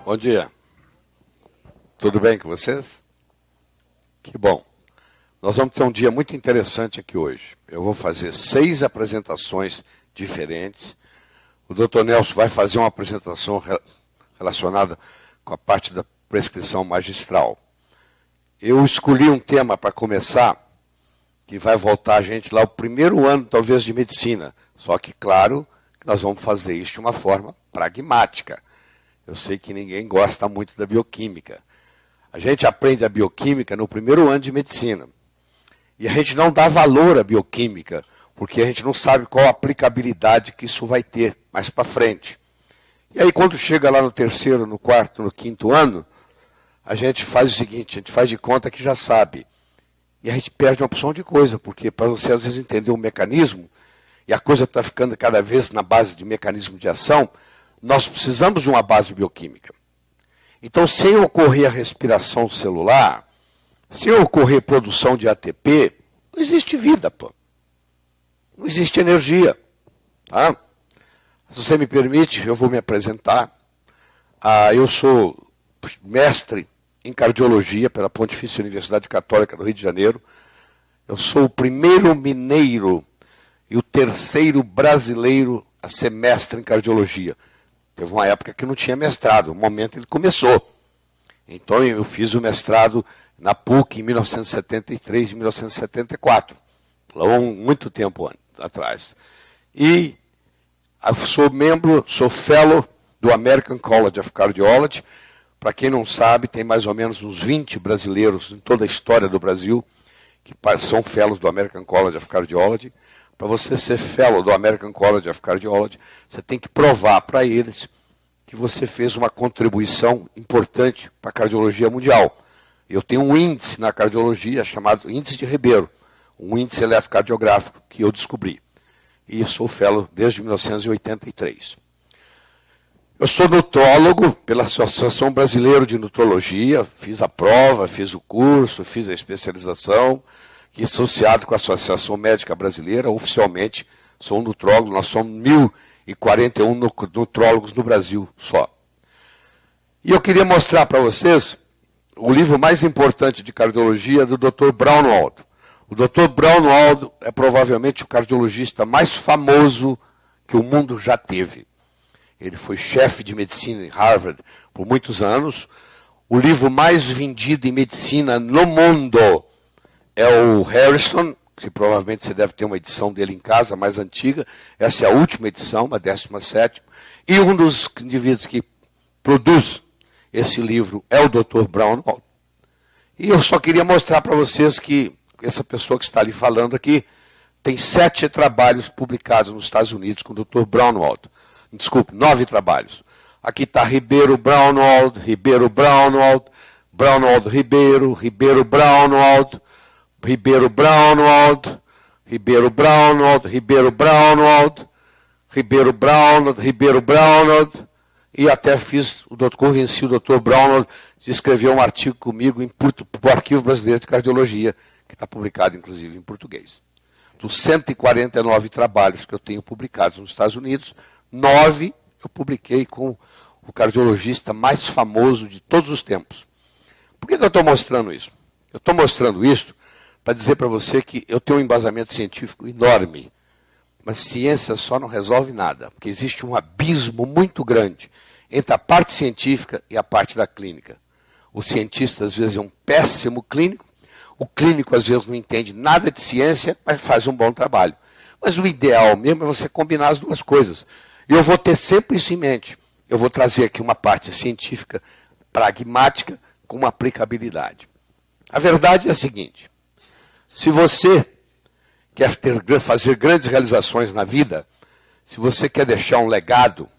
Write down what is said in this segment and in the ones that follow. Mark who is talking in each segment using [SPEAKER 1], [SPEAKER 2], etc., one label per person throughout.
[SPEAKER 1] Bom dia. Tudo bem com vocês? Que bom. Nós vamos ter um dia muito interessante aqui hoje. Eu vou fazer 6 apresentações diferentes. O Dr. Nelson vai fazer uma apresentação relacionada com a parte da prescrição magistral. Eu escolhi um tema para começar, que vai voltar a gente lá o primeiro ano, talvez, de medicina. Só que, claro, nós vamos fazer isso de uma forma pragmática. Eu sei que ninguém gosta muito da bioquímica. A gente aprende a bioquímica no primeiro ano de medicina. E a gente não dá valor à bioquímica, porque a gente não sabe qual a aplicabilidade que isso vai ter mais para frente. E aí, quando chega lá no terceiro, no quarto, no quinto ano, a gente faz o seguinte, a gente faz de conta que já sabe. E a gente perde uma opção de coisa, porque para você, às vezes, entender o mecanismo, e a coisa está ficando cada vez na base de mecanismo de ação, nós precisamos de uma base bioquímica. Então, sem ocorrer a respiração celular, sem ocorrer produção de ATP, não existe vida, pô. Não existe energia. Tá? Se você me permite, eu vou me apresentar. Eu sou mestre em cardiologia pela Pontifícia Universidade Católica do Rio de Janeiro. Eu sou o primeiro mineiro e o terceiro brasileiro a ser mestre em cardiologia. Teve uma época que não tinha mestrado, no momento ele começou. Então eu fiz o mestrado na PUC em 1973 e 1974, muito tempo atrás. E eu sou fellow do American College of Cardiology. Para quem não sabe, tem mais ou menos uns 20 brasileiros em toda a história do Brasil que são fellows do American College of Cardiology. Para você ser fellow do American College of Cardiology, você tem que provar para eles que você fez uma contribuição importante para a cardiologia mundial. Eu tenho um índice na cardiologia chamado índice de Ribeiro, um índice eletrocardiográfico que eu descobri. E sou fellow desde 1983. Eu sou nutrólogo pela Associação Brasileira de Nutrologia, fiz a prova, fiz o curso, fiz a especialização, e associado com a Associação Médica Brasileira, oficialmente sou um nutrólogo, nós somos 1.041 nutrólogos no Brasil só. E eu queria mostrar para vocês o livro mais importante de cardiologia do Dr. Braunwald. O Dr. Braunwald é provavelmente o cardiologista mais famoso que o mundo já teve. Ele foi chefe de medicina em Harvard por muitos anos. O livro mais vendido em medicina no mundo é o Harrison, que provavelmente você deve ter uma edição dele em casa, mais antiga. Essa é a última edição, a 17ª. E um dos indivíduos que produz esse livro é o Dr. Braunwald. E eu só queria mostrar para vocês que essa pessoa que está ali falando aqui tem 7 trabalhos publicados nos Estados Unidos com o Dr. Braunwald. Desculpe, 9 trabalhos. Aqui está Ribeiro Braunwald, Ribeiro Braunwald, Braunwald Ribeiro, Ribeiro Braunwald, Ribeiro Braunwald, Ribeiro Braunwald, Ribeiro Braunwald, Ribeiro Braunwald, Ribeiro Braunwald, e até convenci o Dr. Braunwald de escrever um artigo comigo para o Arquivo Brasileiro de Cardiologia, que está publicado, inclusive, em português. Dos 149 trabalhos que eu tenho publicados nos Estados Unidos, 9 eu publiquei com o cardiologista mais famoso de todos os tempos. Por que eu estou mostrando isso? Eu estou mostrando isso para dizer para você que eu tenho um embasamento científico enorme, mas ciência só não resolve nada, porque existe um abismo muito grande entre a parte científica e a parte da clínica. O cientista, às vezes, é um péssimo clínico, o clínico, às vezes, não entende nada de ciência, mas faz um bom trabalho. Mas o ideal mesmo é você combinar as duas coisas. E eu vou ter sempre isso em mente. Eu vou trazer aqui uma parte científica pragmática com uma aplicabilidade. A verdade é a seguinte: se você quer fazer grandes realizações na vida, se você quer deixar um legado,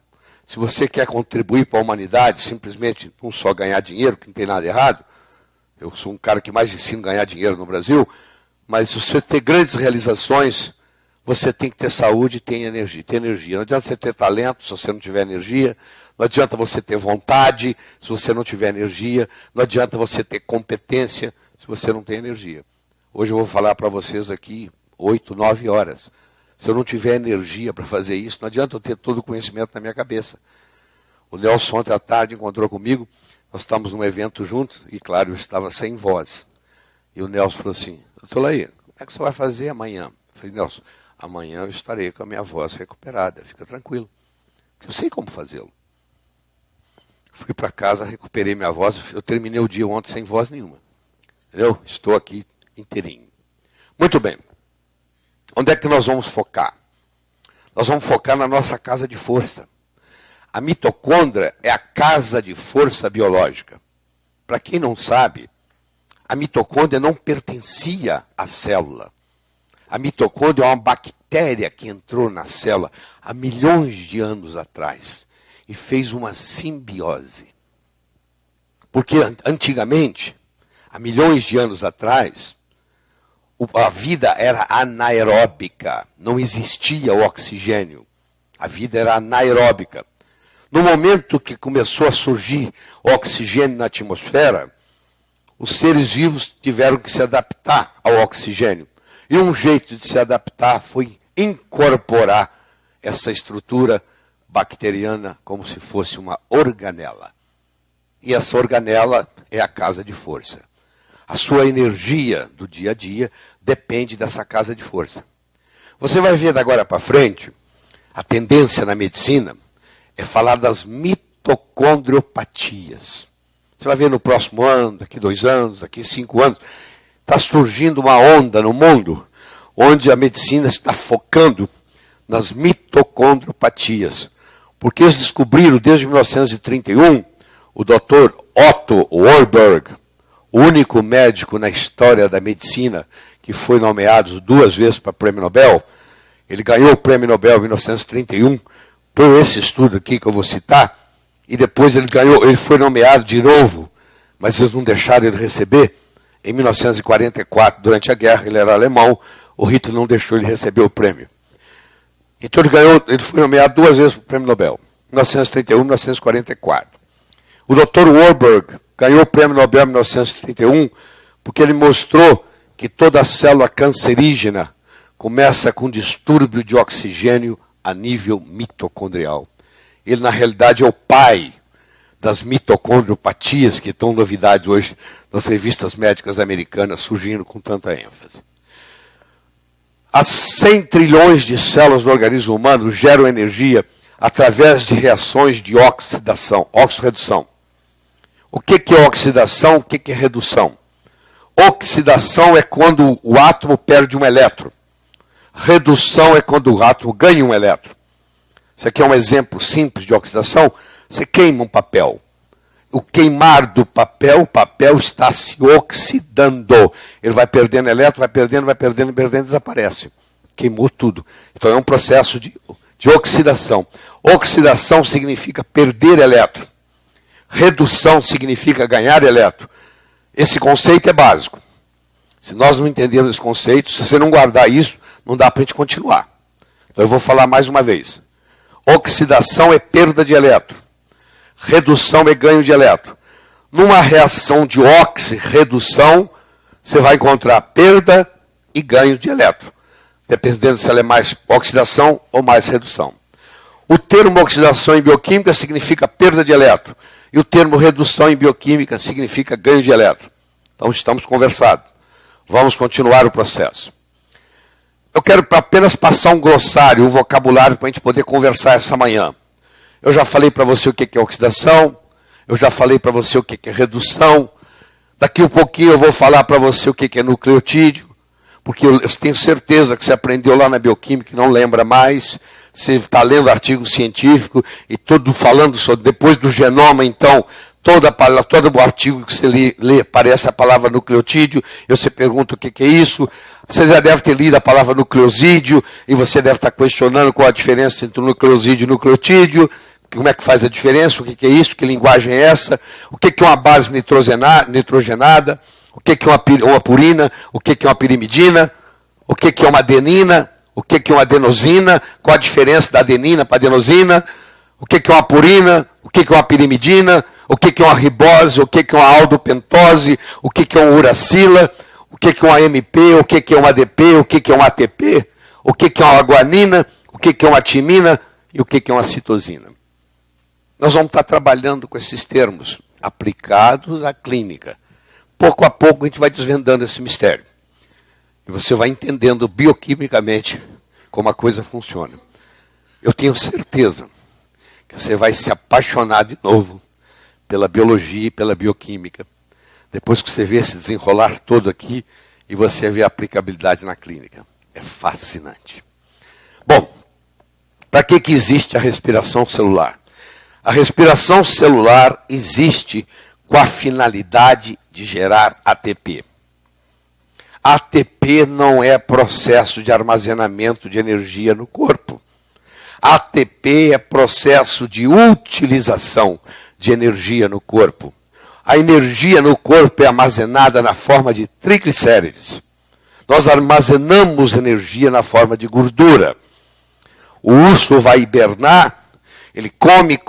[SPEAKER 1] se você quer contribuir para a humanidade, simplesmente não só ganhar dinheiro, que não tem nada errado, eu sou um cara que mais ensina a ganhar dinheiro no Brasil, mas se você ter grandes realizações, você tem que ter saúde e ter energia. Não adianta você ter talento se você não tiver energia, não adianta você ter vontade se você não tiver energia, não adianta você ter competência se você não tem energia. Hoje eu vou falar para vocês aqui 8, 9 horas. Se eu não tiver energia para fazer isso, não adianta eu ter todo o conhecimento na minha cabeça. O Nelson ontem à tarde encontrou comigo, nós estávamos num evento juntos, e claro, eu estava sem voz. E o Nelson falou assim, doutor Laí, como é que você vai fazer amanhã? Eu falei, Nelson, amanhã eu estarei com a minha voz recuperada, fica tranquilo. Eu sei como fazê-lo. Fui para casa, recuperei minha voz, eu terminei o dia ontem sem voz nenhuma. Entendeu? Estou aqui inteirinho. Muito bem. Onde é que nós vamos focar? Nós vamos focar na nossa casa de força. A mitocôndria é a casa de força biológica. Para quem não sabe, a mitocôndria não pertencia à célula. A mitocôndria é uma bactéria que entrou na célula há milhões de anos atrás e fez uma simbiose. Porque antigamente, há milhões de anos atrás, a vida era anaeróbica, não existia o oxigênio. A vida era anaeróbica. No momento que começou a surgir o oxigênio na atmosfera, os seres vivos tiveram que se adaptar ao oxigênio. E um jeito de se adaptar foi incorporar essa estrutura bacteriana como se fosse uma organela. E essa organela é a casa de força. A sua energia do dia a dia depende dessa casa de força. Você vai ver da agora para frente, a tendência na medicina é falar das mitocondriopatias. Você vai ver no próximo ano, daqui 2 anos, daqui 5 anos, está surgindo uma onda no mundo onde a medicina está focando nas mitocondriopatias. Porque eles descobriram, desde 1931, o Dr. Otto Warburg, o único médico na história da medicina que foi nomeado 2 vezes para o Prêmio Nobel. Ele ganhou o Prêmio Nobel em 1931 por esse estudo aqui que eu vou citar, e depois ele foi nomeado de novo, mas eles não deixaram ele receber. Em 1944, durante a guerra, ele era alemão, o Hitler não deixou ele receber o prêmio. Então ele foi nomeado 2 vezes para o Prêmio Nobel, 1931 e 1944. O Dr. Warburg ganhou o Prêmio Nobel em 1931 porque ele mostrou que toda célula cancerígena começa com distúrbio de oxigênio a nível mitocondrial. Ele, na realidade, é o pai das mitocondriopatias, que estão novidade hoje nas revistas médicas americanas, surgindo com tanta ênfase. As 100 trilhões de células do organismo humano geram energia através de reações de oxidação, oxirredução. O que é oxidação? O que é redução? Oxidação é quando o átomo perde um elétron. Redução é quando o átomo ganha um elétron. Isso aqui é um exemplo simples de oxidação. Você queima um papel. O queimar do papel, o papel está se oxidando. Ele vai perdendo elétron, vai perdendo, desaparece. Queimou tudo. Então é um processo de oxidação. Oxidação significa perder elétron. Redução significa ganhar elétron. Esse conceito é básico. Se nós não entendermos esse conceito, se você não guardar isso, não dá para a gente continuar. Então eu vou falar mais uma vez. Oxidação é perda de elétron. Redução é ganho de elétron. Numa reação de oxirredução, você vai encontrar perda e ganho de elétron, dependendo se ela é mais oxidação ou mais redução. O termo oxidação em bioquímica significa perda de elétron. E o termo redução em bioquímica significa ganho de elétron. Então estamos conversados. Vamos continuar o processo. Eu quero apenas passar um glossário, um vocabulário para a gente poder conversar essa manhã. Eu já falei para você o que é oxidação, eu já falei para você o que é redução. Daqui um pouquinho eu vou falar para você o que é nucleotídeo, porque eu tenho certeza que você aprendeu lá na bioquímica e não lembra mais. Você está lendo artigo científico e tudo falando sobre, depois do genoma, então, todo o artigo que você lê aparece a palavra nucleotídeo, e você pergunta o que é isso. Você já deve ter lido a palavra nucleosídeo, e você deve estar questionando qual a diferença entre o nucleosídeo e o nucleotídeo, como é que faz a diferença, o que é isso, que linguagem é essa, o que é uma base nitrogenada, o que é uma purina, o que é uma pirimidina, o que é uma adenina, o que é uma adenosina, qual a diferença da adenina para a adenosina, o que é uma purina, o que é uma pirimidina, o que é uma ribose, o que é uma aldopentose, o que é uma uracila, o que é uma MP, o que é uma ADP, o que é uma ATP, o que é uma guanina, o que é uma timina e o que é uma citosina. Nós vamos estar trabalhando com esses termos aplicados à clínica. Pouco a pouco a gente vai desvendando esse mistério. E você vai entendendo bioquimicamente como a coisa funciona. Eu tenho certeza que você vai se apaixonar de novo pela biologia e pela bioquímica. Depois que você vê esse desenrolar todo aqui e você vê a aplicabilidade na clínica. É fascinante. Bom, para que existe a respiração celular? A respiração celular existe com a finalidade de gerar ATP. ATP não é processo de armazenamento de energia no corpo. ATP é processo de utilização de energia no corpo. A energia no corpo é armazenada na forma de triglicérides. Nós armazenamos energia na forma de gordura. O urso vai hibernar, ele come,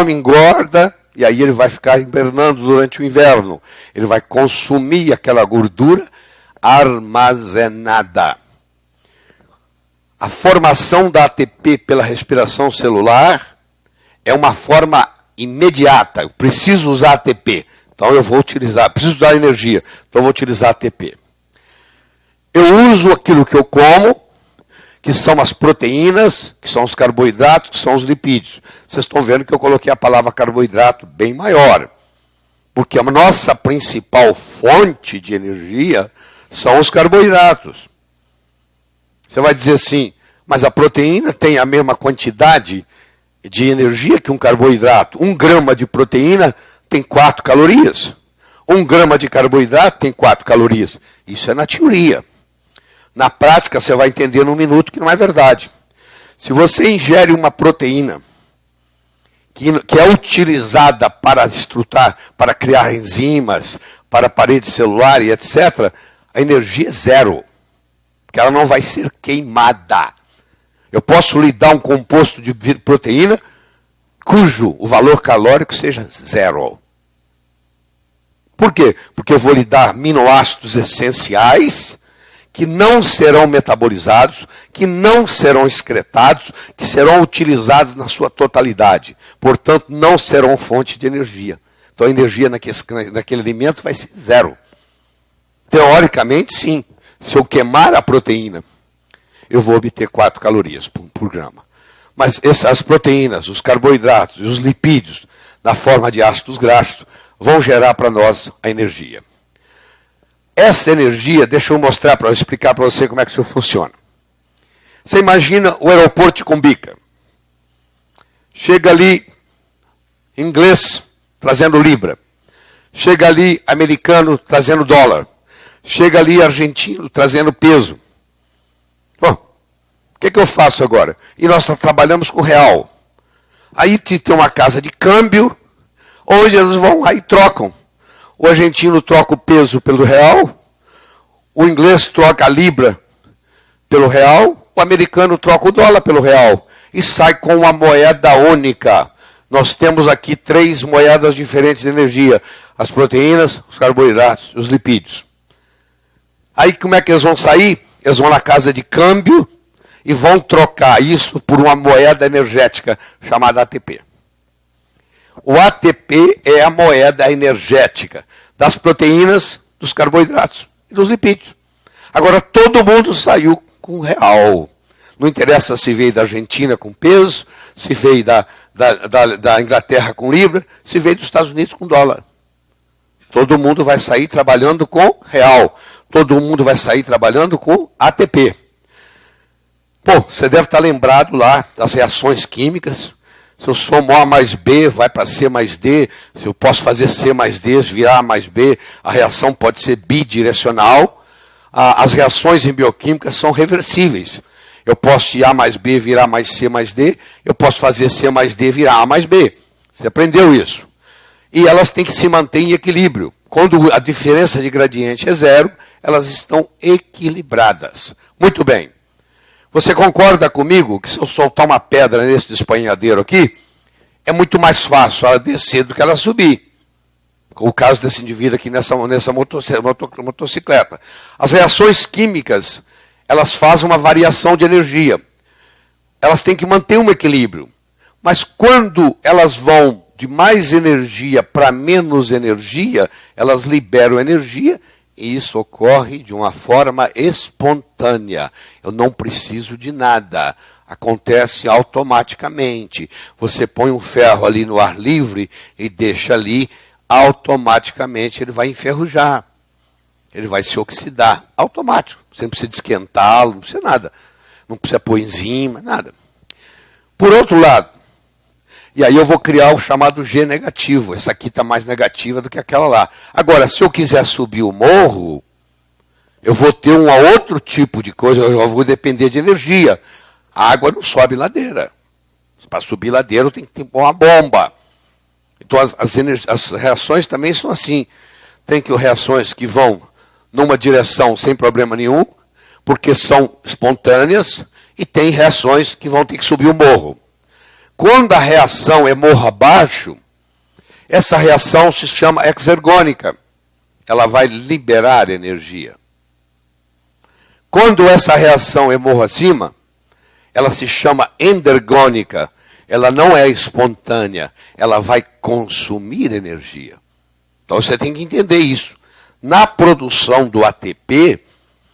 [SPEAKER 1] engorda, e aí ele vai ficar hibernando durante o inverno. Ele vai consumir aquela gordura armazenada. A formação da ATP pela respiração celular é uma forma imediata. Eu preciso usar ATP, então eu vou utilizar. Preciso dar energia, então eu vou utilizar ATP. Eu uso aquilo que eu como, que são as proteínas, que são os carboidratos, que são os lipídios. Vocês estão vendo que eu coloquei a palavra carboidrato bem maior. Porque a nossa principal fonte de energia são os carboidratos. Você vai dizer assim, mas a proteína tem a mesma quantidade de energia que um carboidrato. 1 grama de proteína tem 4 calorias. 1 grama de carboidrato tem 4 calorias. Isso é na teoria. Na prática, você vai entender num minuto que não é verdade. Se você ingere uma proteína que é utilizada para estruturar, para criar enzimas, para a parede celular e etc., a energia é zero. Porque ela não vai ser queimada. Eu posso lhe dar um composto de proteína cujo o valor calórico seja zero. Por quê? Porque eu vou lhe dar aminoácidos essenciais que não serão metabolizados, que não serão excretados, que serão utilizados na sua totalidade. Portanto, não serão fonte de energia. Então, a energia naquele alimento vai ser zero. Teoricamente, sim. Se eu queimar a proteína, eu vou obter 4 calorias por grama. Mas as proteínas, os carboidratos e os lipídios, na forma de ácidos graxos, vão gerar para nós a energia. Essa energia, deixa eu mostrar para explicar para você como é que isso funciona. Você imagina o aeroporto de Cumbica. Chega ali inglês trazendo libra. Chega ali americano trazendo dólar. Chega ali argentino trazendo peso. Bom, o que eu faço agora? E nós trabalhamos com real. Aí tem uma casa de câmbio, onde eles vão lá e trocam. O argentino troca o peso pelo real, o inglês troca a libra pelo real, o americano troca o dólar pelo real. E sai com uma moeda única. Nós temos aqui 3 moedas diferentes de energia. As proteínas, os carboidratos e os lipídios. Aí como é que eles vão sair? Eles vão na casa de câmbio e vão trocar isso por uma moeda energética chamada ATP. O ATP é a moeda energética das proteínas, dos carboidratos e dos lipídios. Agora todo mundo saiu com real. Não interessa se veio da Argentina com peso, se veio da Inglaterra com libra, se veio dos Estados Unidos com dólar. Todo mundo vai sair trabalhando com real. Todo mundo vai sair trabalhando com ATP. Pô, você deve estar lembrado lá das reações químicas. Se eu somo A mais B, vai para C mais D. Se eu posso fazer C mais D, virar A mais B, a reação pode ser bidirecional. As reações em bioquímica são reversíveis. Eu posso ir A mais B, virar mais C mais D. Eu posso fazer C mais D, virar A mais B. Você aprendeu isso. E elas têm que se manter em equilíbrio. Quando a diferença de gradiente é zero, elas estão equilibradas. Muito bem. Você concorda comigo que se eu soltar uma pedra nesse despanhadeiro aqui, é muito mais fácil ela descer do que ela subir. O caso desse indivíduo aqui nessa motocicleta. As reações químicas, elas fazem uma variação de energia. Elas têm que manter um equilíbrio. Mas quando elas vão de mais energia para menos energia, elas liberam energia e isso ocorre de uma forma espontânea. Eu não preciso de nada. Acontece automaticamente. Você põe um ferro ali no ar livre e deixa ali, automaticamente ele vai enferrujar. Ele vai se oxidar. Automático. Você não precisa esquentá-lo, não precisa nada. Não precisa pôr enzima, nada. Por outro lado, e aí eu vou criar o chamado G negativo. Essa aqui está mais negativa do que aquela lá. Agora, se eu quiser subir o morro, eu vou ter um outro tipo de coisa, eu vou depender de energia. A água não sobe ladeira. Para subir ladeira eu tenho que ter uma bomba. Então as reações também são assim. Tem reações que vão numa direção sem problema nenhum, porque são espontâneas, e tem reações que vão ter que subir o morro. Quando a reação é morro abaixo, essa reação se chama exergônica. Ela vai liberar energia. Quando essa reação é morro acima, ela se chama endergônica. Ela não é espontânea. Ela vai consumir energia. Então você tem que entender isso. Na produção do ATP,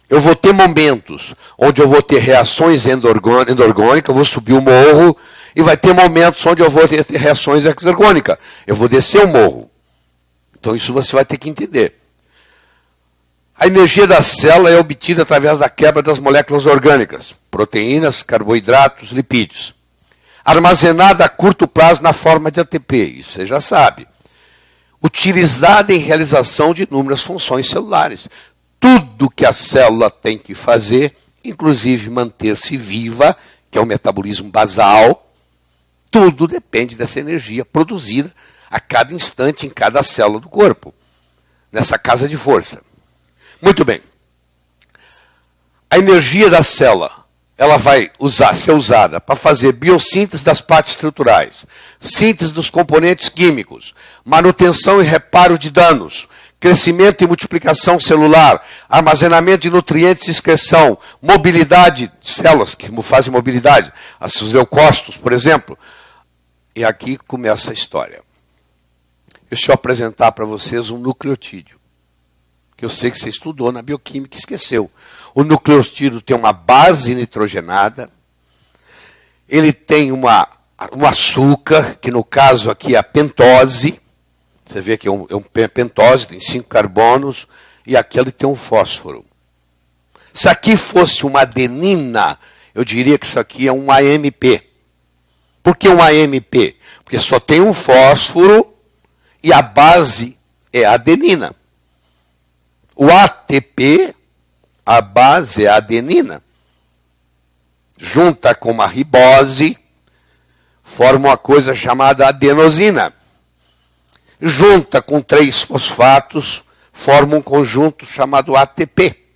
[SPEAKER 1] eu vou ter momentos onde eu vou ter reações endorgônicas, eu vou subir o morro, e vai ter momentos onde eu vou ter reações exergônicas. Eu vou descer o morro. Então isso você vai ter que entender. A energia da célula é obtida através da quebra das moléculas orgânicas, proteínas, carboidratos, lipídios. Armazenada a curto prazo na forma de ATP, isso você já sabe. Utilizada em realização de inúmeras funções celulares. Tudo que a célula tem que fazer, inclusive manter-se viva, que é o metabolismo basal, tudo depende dessa energia produzida a cada instante em cada célula do corpo, nessa casa de força. Muito bem. A energia da célula, ela vai ser usada para fazer biossíntese das partes estruturais, síntese dos componentes químicos, manutenção e reparo de danos, crescimento e multiplicação celular, armazenamento de nutrientes e excreção, mobilidade de células, que fazem mobilidade, os leucócitos, por exemplo. E aqui começa a história. Deixa eu apresentar para vocês um nucleotídeo, que eu sei que você estudou na bioquímica e esqueceu. O nucleotídeo tem uma base nitrogenada, ele tem um açúcar, que no caso aqui é a pentose. Você vê que é um pentose, tem 5 carbonos, e aqui ele tem um fósforo. Se aqui fosse uma adenina, eu diria que isso aqui é um AMP. Por que um AMP? Porque só tem um fósforo e a base é a adenina. O ATP, a base é a adenina. Junta com uma ribose, forma uma coisa chamada adenosina. Junta com 3 fosfatos, forma um conjunto chamado ATP.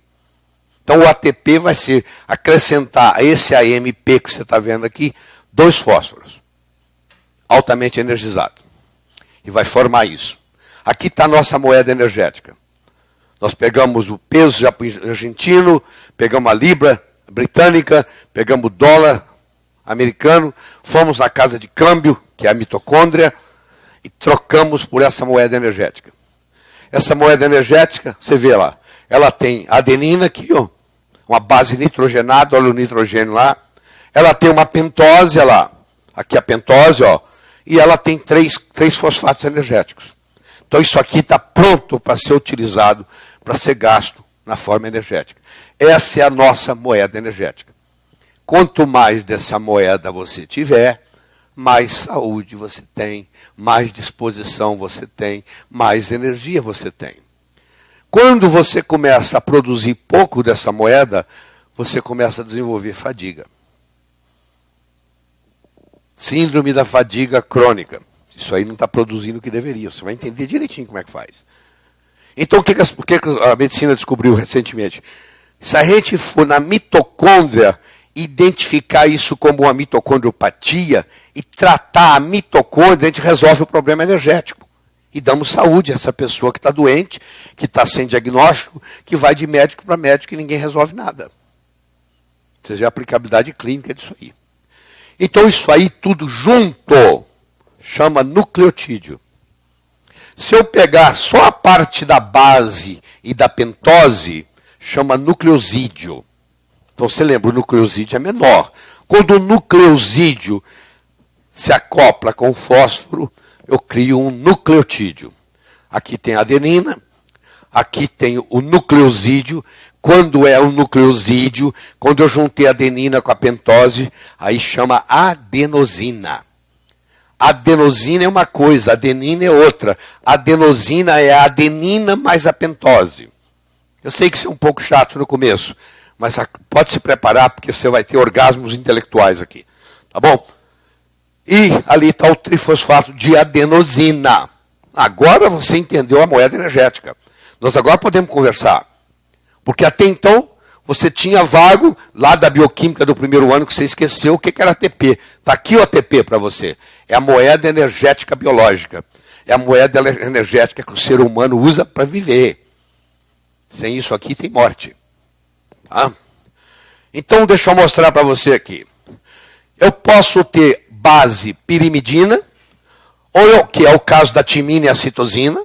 [SPEAKER 1] Então o ATP vai ser acrescentar a esse AMP que você está vendo aqui, 2 fósforos, altamente energizado. E vai formar isso. Aqui está a nossa moeda energética. Nós pegamos o peso argentino, pegamos a libra britânica, pegamos o dólar americano, fomos na casa de câmbio, que é a mitocôndria, e trocamos por essa moeda energética. Essa moeda energética, você vê lá, ela tem adenina aqui, ó, uma base nitrogenada, olha o nitrogênio lá. Ela tem uma pentose, aqui a pentose, ó, e ela tem 3 fosfatos energéticos. Então isso aqui está pronto para ser utilizado, para ser gasto na forma energética. Essa é a nossa moeda energética. Quanto mais dessa moeda você tiver, mais saúde você tem, mais disposição você tem, mais energia você tem. Quando você começa a produzir pouco dessa moeda, você começa a desenvolver fadiga. Síndrome da fadiga crônica. Isso aí não está produzindo o que deveria. Você vai entender direitinho como é que faz. Então, o que a medicina descobriu recentemente? Se a gente for na mitocôndria, identificar isso como uma mitocondriopatia e tratar a mitocôndria, a gente resolve o problema energético. E damos saúde a essa pessoa que está doente, que está sem diagnóstico, que vai de médico para médico e ninguém resolve nada. Ou seja, a aplicabilidade clínica disso aí. Então isso aí tudo junto chama nucleotídeo. Se eu pegar só a parte da base e da pentose, chama nucleosídeo. Então você lembra, o nucleosídeo é menor. Quando o nucleosídeo se acopla com o fósforo, eu crio um nucleotídeo. Aqui tem a adenina, aqui tem o nucleosídeo. Quando é o nucleosídeo, quando eu juntei a adenina com a pentose, aí chama adenosina. Adenosina é uma coisa, adenina é outra. Adenosina é a adenina mais a pentose. Eu sei que isso é um pouco chato no começo, mas pode se preparar porque você vai ter orgasmos intelectuais aqui. Tá bom? E ali está o trifosfato de adenosina. Agora você entendeu a moeda energética. Nós agora podemos conversar. Porque até então, você tinha vago lá da bioquímica do primeiro ano que você esqueceu o que era ATP. Está aqui o ATP para você. É a moeda energética biológica. É a moeda energética que o ser humano usa para viver. Sem isso aqui tem morte. Tá? Então, deixa eu mostrar para você aqui. Eu posso ter base pirimidina, que é o caso da timina e a citosina,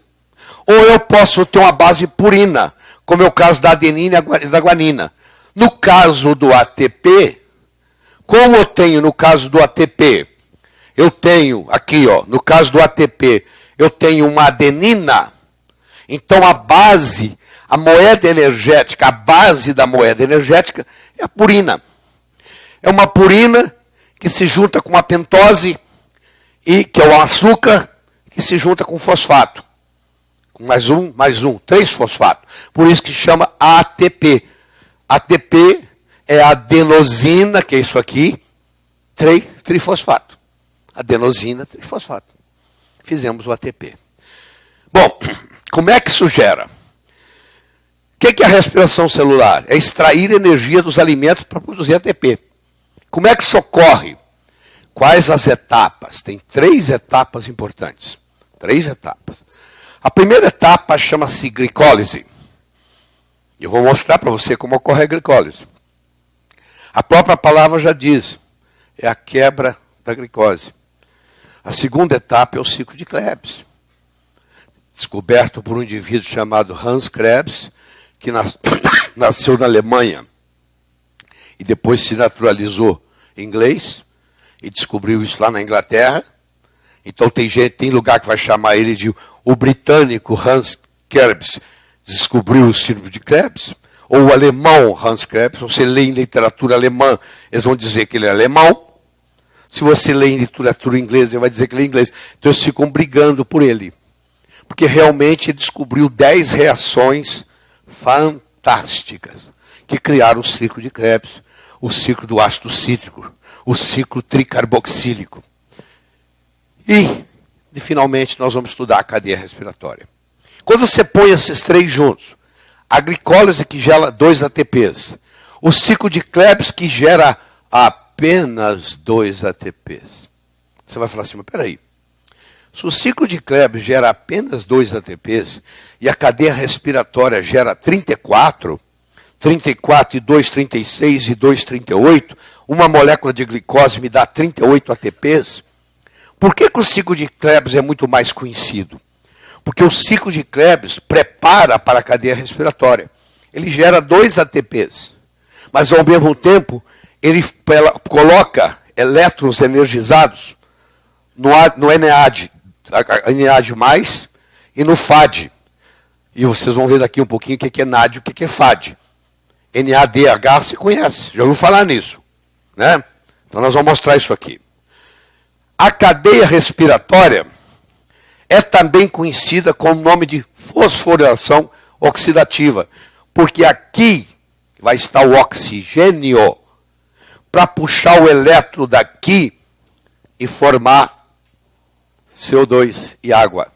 [SPEAKER 1] ou eu posso ter uma base purina, como é o caso da adenina e da guanina. No caso do ATP, como eu tenho no caso do ATP, eu tenho aqui, no caso do ATP, eu tenho uma adenina, então a base, a moeda energética, a base da moeda energética é a purina. É uma purina que se junta com a pentose, e que é o açúcar, que se junta com fosfato. Mais um, 3 fosfato. Por isso que chama ATP. ATP é adenosina, que é isso aqui, trifosfato. Adenosina, trifosfato. Fizemos o ATP. Bom, como é que isso gera? O que é a respiração celular? É extrair energia dos alimentos para produzir ATP. Como é que isso ocorre? Quais as etapas? Tem 3 etapas importantes. 3 etapas. A primeira etapa chama-se glicólise. Eu vou mostrar para você como ocorre a glicólise. A própria palavra já diz, é a quebra da glicose. A segunda etapa é o ciclo de Krebs, descoberto por um indivíduo chamado Hans Krebs, que nasceu na Alemanha e depois se naturalizou inglês e descobriu isso lá na Inglaterra. Então tem lugar que vai chamar ele de o britânico Hans Krebs descobriu o ciclo de Krebs, ou o alemão Hans Krebs. Você lê em literatura alemã, eles vão dizer que ele é alemão. Se você lê em literatura inglesa, ele vai dizer que ele é inglês. Então eles ficam brigando por ele. Porque realmente ele descobriu 10 reações fantásticas que criaram o ciclo de Krebs, o ciclo do ácido cítrico, o ciclo tricarboxílico. E finalmente, nós vamos estudar a cadeia respiratória. Quando você põe esses 3 juntos, a glicólise que gera 2 ATPs, o ciclo de Krebs que gera apenas 2 ATPs. Você vai falar assim, mas peraí, se o ciclo de Krebs gera apenas 2 ATPs e a cadeia respiratória gera 34 e 2, 36 e 2, 38, uma molécula de glicose me dá 38 ATPs, por que o ciclo de Krebs é muito mais conhecido? Porque o ciclo de Krebs prepara para a cadeia respiratória. Ele gera 2 ATPs, mas ao mesmo tempo ele coloca elétrons energizados no NAD, NAD+, e no FAD. E vocês vão ver daqui um pouquinho o que é NAD e o que é FAD. NADH se conhece, já ouviu falar nisso, né? Então nós vamos mostrar isso aqui. A cadeia respiratória é também conhecida com o nome de fosforilação oxidativa, porque aqui vai estar o oxigênio para puxar o elétron daqui e formar CO2 e água.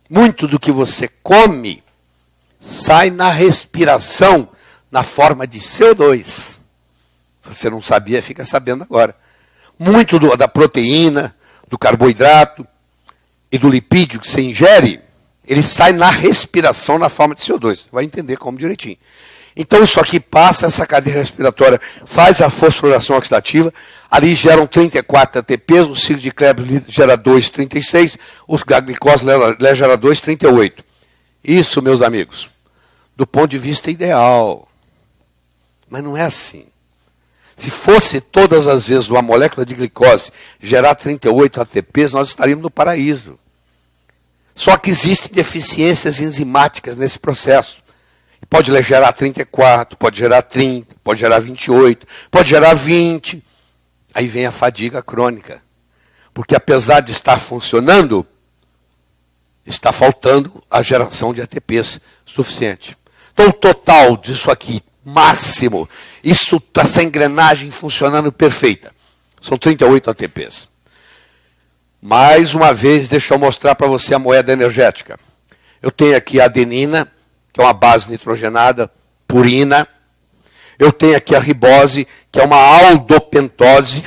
[SPEAKER 1] Muito do que você come sai na respiração na forma de CO2. Se você não sabia, fica sabendo agora. Muito da proteína, do carboidrato e do lipídio que você ingere, ele sai na respiração na forma de CO2. Vai entender como direitinho. Então isso aqui passa essa cadeia respiratória, faz a fosforilação oxidativa, Ali geram 34 ATPs, o ciclo de Krebs gera 2,36, a glicose gera 2,38. Isso, meus amigos, do ponto de vista ideal. Mas não é assim. Se fosse todas as vezes uma molécula de glicose gerar 38 ATPs, nós estaríamos no paraíso. Só que existem deficiências enzimáticas nesse processo. Pode gerar 34, pode gerar 30, pode gerar 28, pode gerar 20. Aí vem a fadiga crônica. Porque apesar de estar funcionando, está faltando a geração de ATPs suficiente. Então o total disso aqui, máximo, essa engrenagem funcionando perfeita, são 38 ATPs. Mais uma vez, deixa eu mostrar para você a moeda energética. Eu tenho aqui a adenina, que é uma base nitrogenada, purina. Eu tenho aqui a ribose, que é uma aldopentose,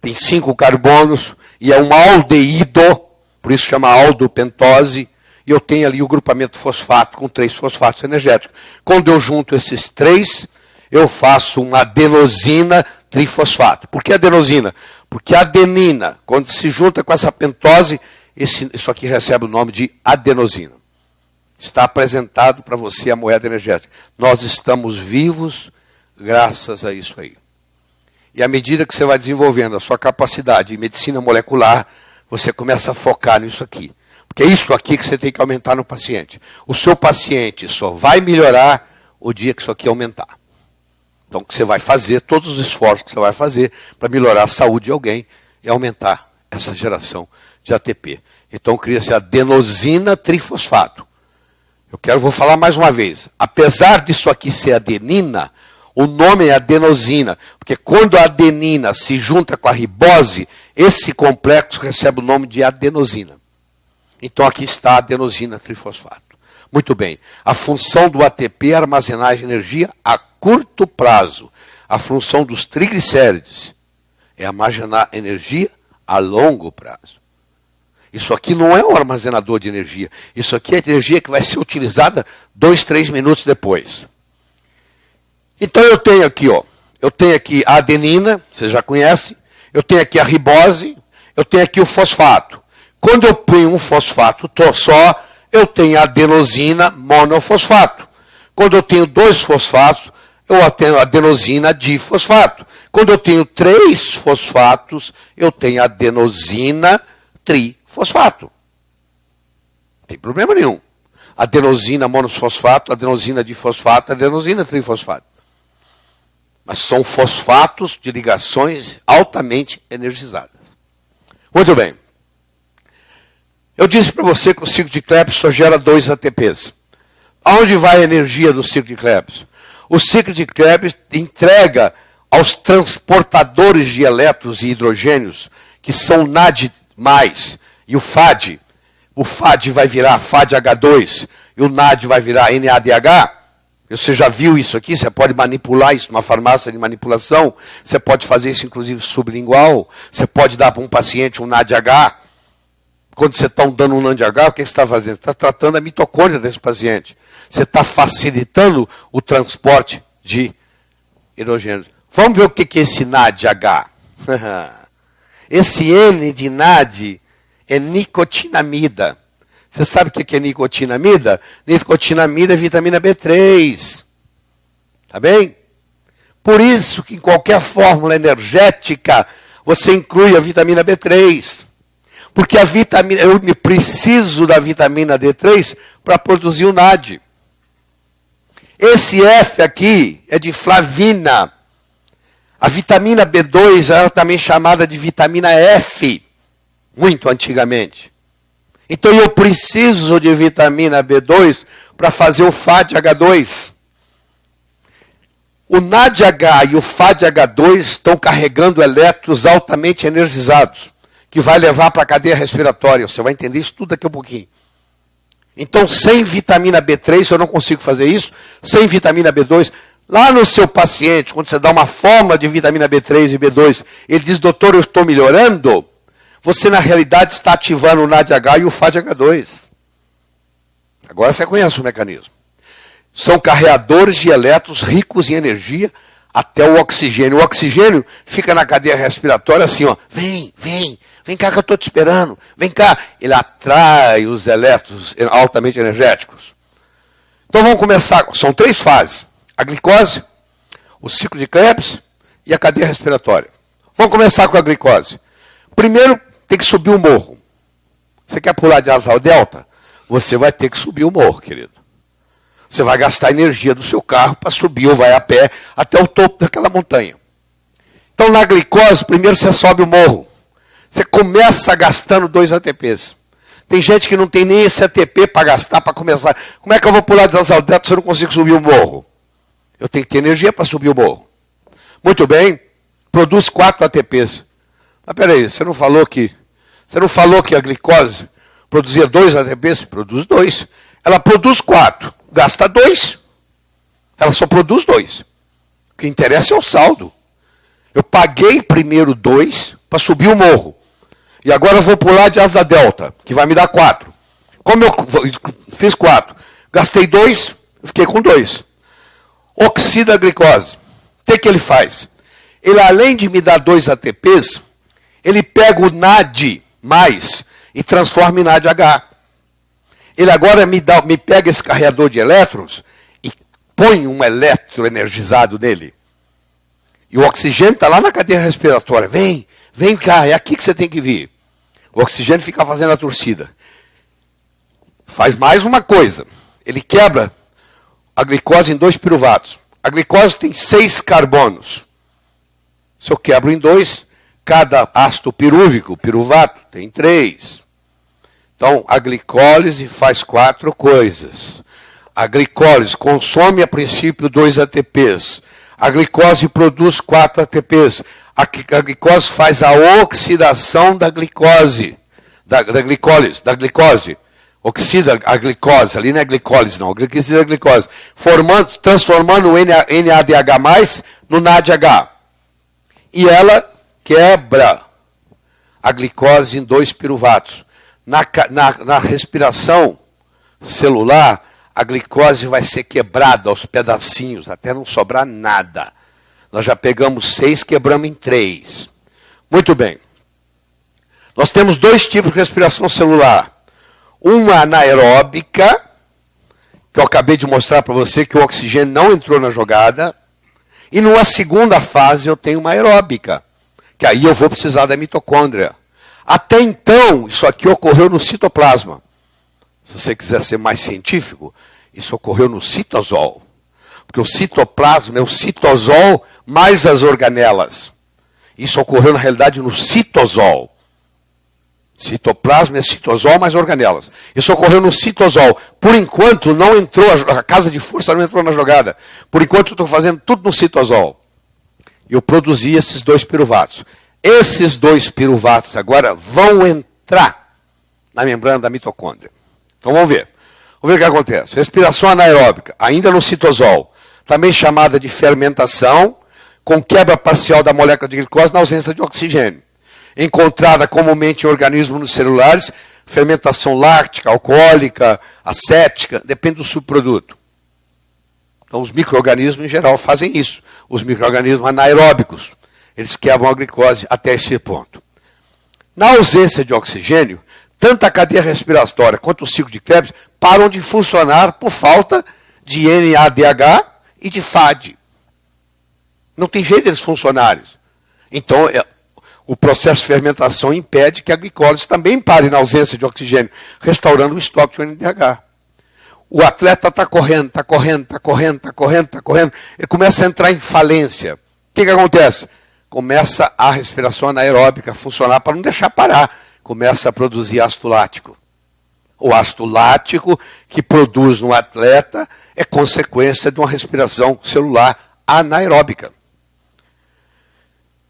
[SPEAKER 1] tem 5 carbonos, e é um aldeído, por isso chama aldopentose, e eu tenho ali o grupamento fosfato com 3 fosfatos energéticos. Quando eu junto esses 3, eu faço uma adenosina trifosfato. Por que adenosina? Porque a adenina, quando se junta com essa pentose, isso aqui recebe o nome de adenosina. Está apresentado para você a moeda energética. Nós estamos vivos graças a isso aí. E à medida que você vai desenvolvendo a sua capacidade em medicina molecular, você começa a focar nisso aqui. Porque é isso aqui que você tem que aumentar no paciente. O seu paciente só vai melhorar o dia que isso aqui aumentar. Então, o que você vai fazer, todos os esforços que você vai fazer para melhorar a saúde de alguém e aumentar essa geração de ATP. Então, cria-se adenosina trifosfato. Vou falar mais uma vez. Apesar disso aqui ser adenina, o nome é adenosina, porque quando a adenina se junta com a ribose, esse complexo recebe o nome de adenosina. Então aqui está a adenosina trifosfato. Muito bem. A função do ATP é armazenar energia a curto prazo. A função dos triglicérides é armazenar energia a longo prazo. Isso aqui não é um armazenador de energia. Isso aqui é energia que vai ser utilizada 2, 3 minutos depois. Então eu tenho aqui, eu tenho aqui a adenina, você já conhece. Eu tenho aqui a ribose, eu tenho aqui o fosfato. Quando eu ponho um fosfato só, eu tenho a adenosina monofosfato. Quando eu tenho 2 fosfatos, eu tenho a adenosina difosfato. Quando eu tenho 3 fosfatos, eu tenho a adenosina trifosfato. Não tem problema nenhum. Adenosina monofosfato, adenosina difosfato, adenosina trifosfato. Mas são fosfatos de ligações altamente energizadas. Muito bem. Eu disse para você que o ciclo de Krebs só gera 2 ATPs. Aonde vai a energia do ciclo de Krebs? O ciclo de Krebs entrega aos transportadores de elétrons e hidrogênios, que são o NAD+, e o FAD. O FAD vai virar FADH2 e o NAD vai virar NADH. Você já viu isso aqui? Você pode manipular isso numa farmácia de manipulação. Você pode fazer isso, inclusive, sublingual. Você pode dar para um paciente um NADH. Quando você está dando um NADH, o que você está fazendo? Você está tratando a mitocôndria desse paciente. Você está facilitando o transporte de hidrogênio. Vamos ver o que é esse NADH. Esse N de NAD é nicotinamida. Você sabe o que é nicotinamida? Nicotinamida é vitamina B3. Tá bem? Por isso que em qualquer fórmula energética você inclui a vitamina B3. Porque a vitamina, eu preciso da vitamina D3 para produzir o NAD. Esse F aqui é de flavina. A vitamina B2 era também chamada de vitamina F, muito antigamente. Então eu preciso de vitamina B2 para fazer o FADH2. O NADH e o FADH2 estão carregando elétrons altamente energizados, que vai levar para a cadeia respiratória. Você vai entender isso tudo daqui a pouquinho. Então, sem vitamina B3, eu não consigo fazer isso. Sem vitamina B2, lá no seu paciente, quando você dá uma fórmula de vitamina B3 e B2, ele diz, doutor, eu estou melhorando. Você, na realidade, está ativando o NADH e o FADH2. Agora você conhece o mecanismo. São carreadores de elétrons ricos em energia até o oxigênio. O oxigênio fica na cadeia respiratória assim, ó. Vem cá que eu estou te esperando. Vem cá. Ele atrai os elétrons altamente energéticos. Então vamos começar. São 3 fases. A glicose, o ciclo de Krebs e a cadeia respiratória. Vamos começar com a glicose. Primeiro, tem que subir o morro. Você quer pular de asa delta? Você vai ter que subir o morro, querido. Você vai gastar energia do seu carro para subir ou vai a pé até o topo daquela montanha. Então, na glicose, primeiro você sobe o morro. Você começa gastando 2 ATPs. Tem gente que não tem nem esse ATP para gastar, para começar. Como é que eu vou pular de asa delta se eu não consigo subir o morro? Eu tenho que ter energia para subir o morro. Muito bem, produz 4 ATPs. Mas peraí, você não falou que a glicose produzia 2 ATPs? Produz 2. Ela produz 4, gasta 2. Ela só produz 2. O que interessa é o saldo. Eu paguei primeiro 2 para subir o morro. E agora eu vou pular de asa delta, que vai me dar 4. Como eu fiz 4, gastei 2, eu fiquei com 2. Oxida a glicose. O que ele faz? Ele, além de me dar 2 ATPs, ele pega o NAD+, e transforma em NADH. Ele agora me pega esse carregador de elétrons e põe um elétron energizado nele. E o oxigênio está lá na cadeia respiratória. Vem cá, é aqui que você tem que vir. O oxigênio fica fazendo a torcida. Faz mais uma coisa. Ele quebra a glicose em 2 piruvatos. A glicose tem 6 carbonos. Se eu quebro em 2, cada ácido pirúvico, piruvato, tem 3. Então, a glicólise faz 4 coisas. A glicólise consome, a princípio, 2 ATPs. A glicose produz 4 ATPs. A glicose faz a oxidação da glicose. Da glicose. Oxida a glicose. Ali não é glicólise, não. Oxida a glicose. Transformando o NADH+, no NADH. E ela quebra a glicose em 2 piruvatos. Na respiração celular, a glicose vai ser quebrada aos pedacinhos, até não sobrar nada. Nós já pegamos 6, quebramos em 3. Muito bem. Nós temos 2 tipos de respiração celular. Uma anaeróbica, que eu acabei de mostrar para você que o oxigênio não entrou na jogada. E numa segunda fase eu tenho uma aeróbica, que aí eu vou precisar da mitocôndria. Até então, isso aqui ocorreu no citoplasma. Se você quiser ser mais científico, isso ocorreu no citosol. Porque o citoplasma é o citosol mais as organelas. Isso ocorreu, na realidade, no citosol. Citoplasma é citosol mais organelas. Isso ocorreu no citosol. Por enquanto, não entrou, a casa de força não entrou na jogada. Por enquanto, eu estou fazendo tudo no citosol. Eu produzi esses 2 piruvatos. Esses 2 piruvatos agora vão entrar na membrana da mitocôndria. Então vamos ver. Vamos ver o que acontece. Respiração anaeróbica, ainda no citosol, também chamada de fermentação, com quebra parcial da molécula de glicose na ausência de oxigênio. Encontrada comumente em organismos celulares, fermentação láctica, alcoólica, acética, depende do subproduto. Então os micro-organismos em geral fazem isso. Os micro-organismos anaeróbicos, eles quebram a glicose até esse ponto. Na ausência de oxigênio, tanto a cadeia respiratória quanto o ciclo de Krebs param de funcionar por falta de NADH e de FAD. Não tem jeito deles funcionarem. Então, o processo de fermentação impede que a glicólise também pare na ausência de oxigênio, restaurando o estoque de NADH. O atleta está correndo, ele começa a entrar em falência. O que acontece? Começa a respiração anaeróbica a funcionar para não deixar parar. Começa a produzir ácido lático. O ácido lático que produz no atleta é consequência de uma respiração celular anaeróbica.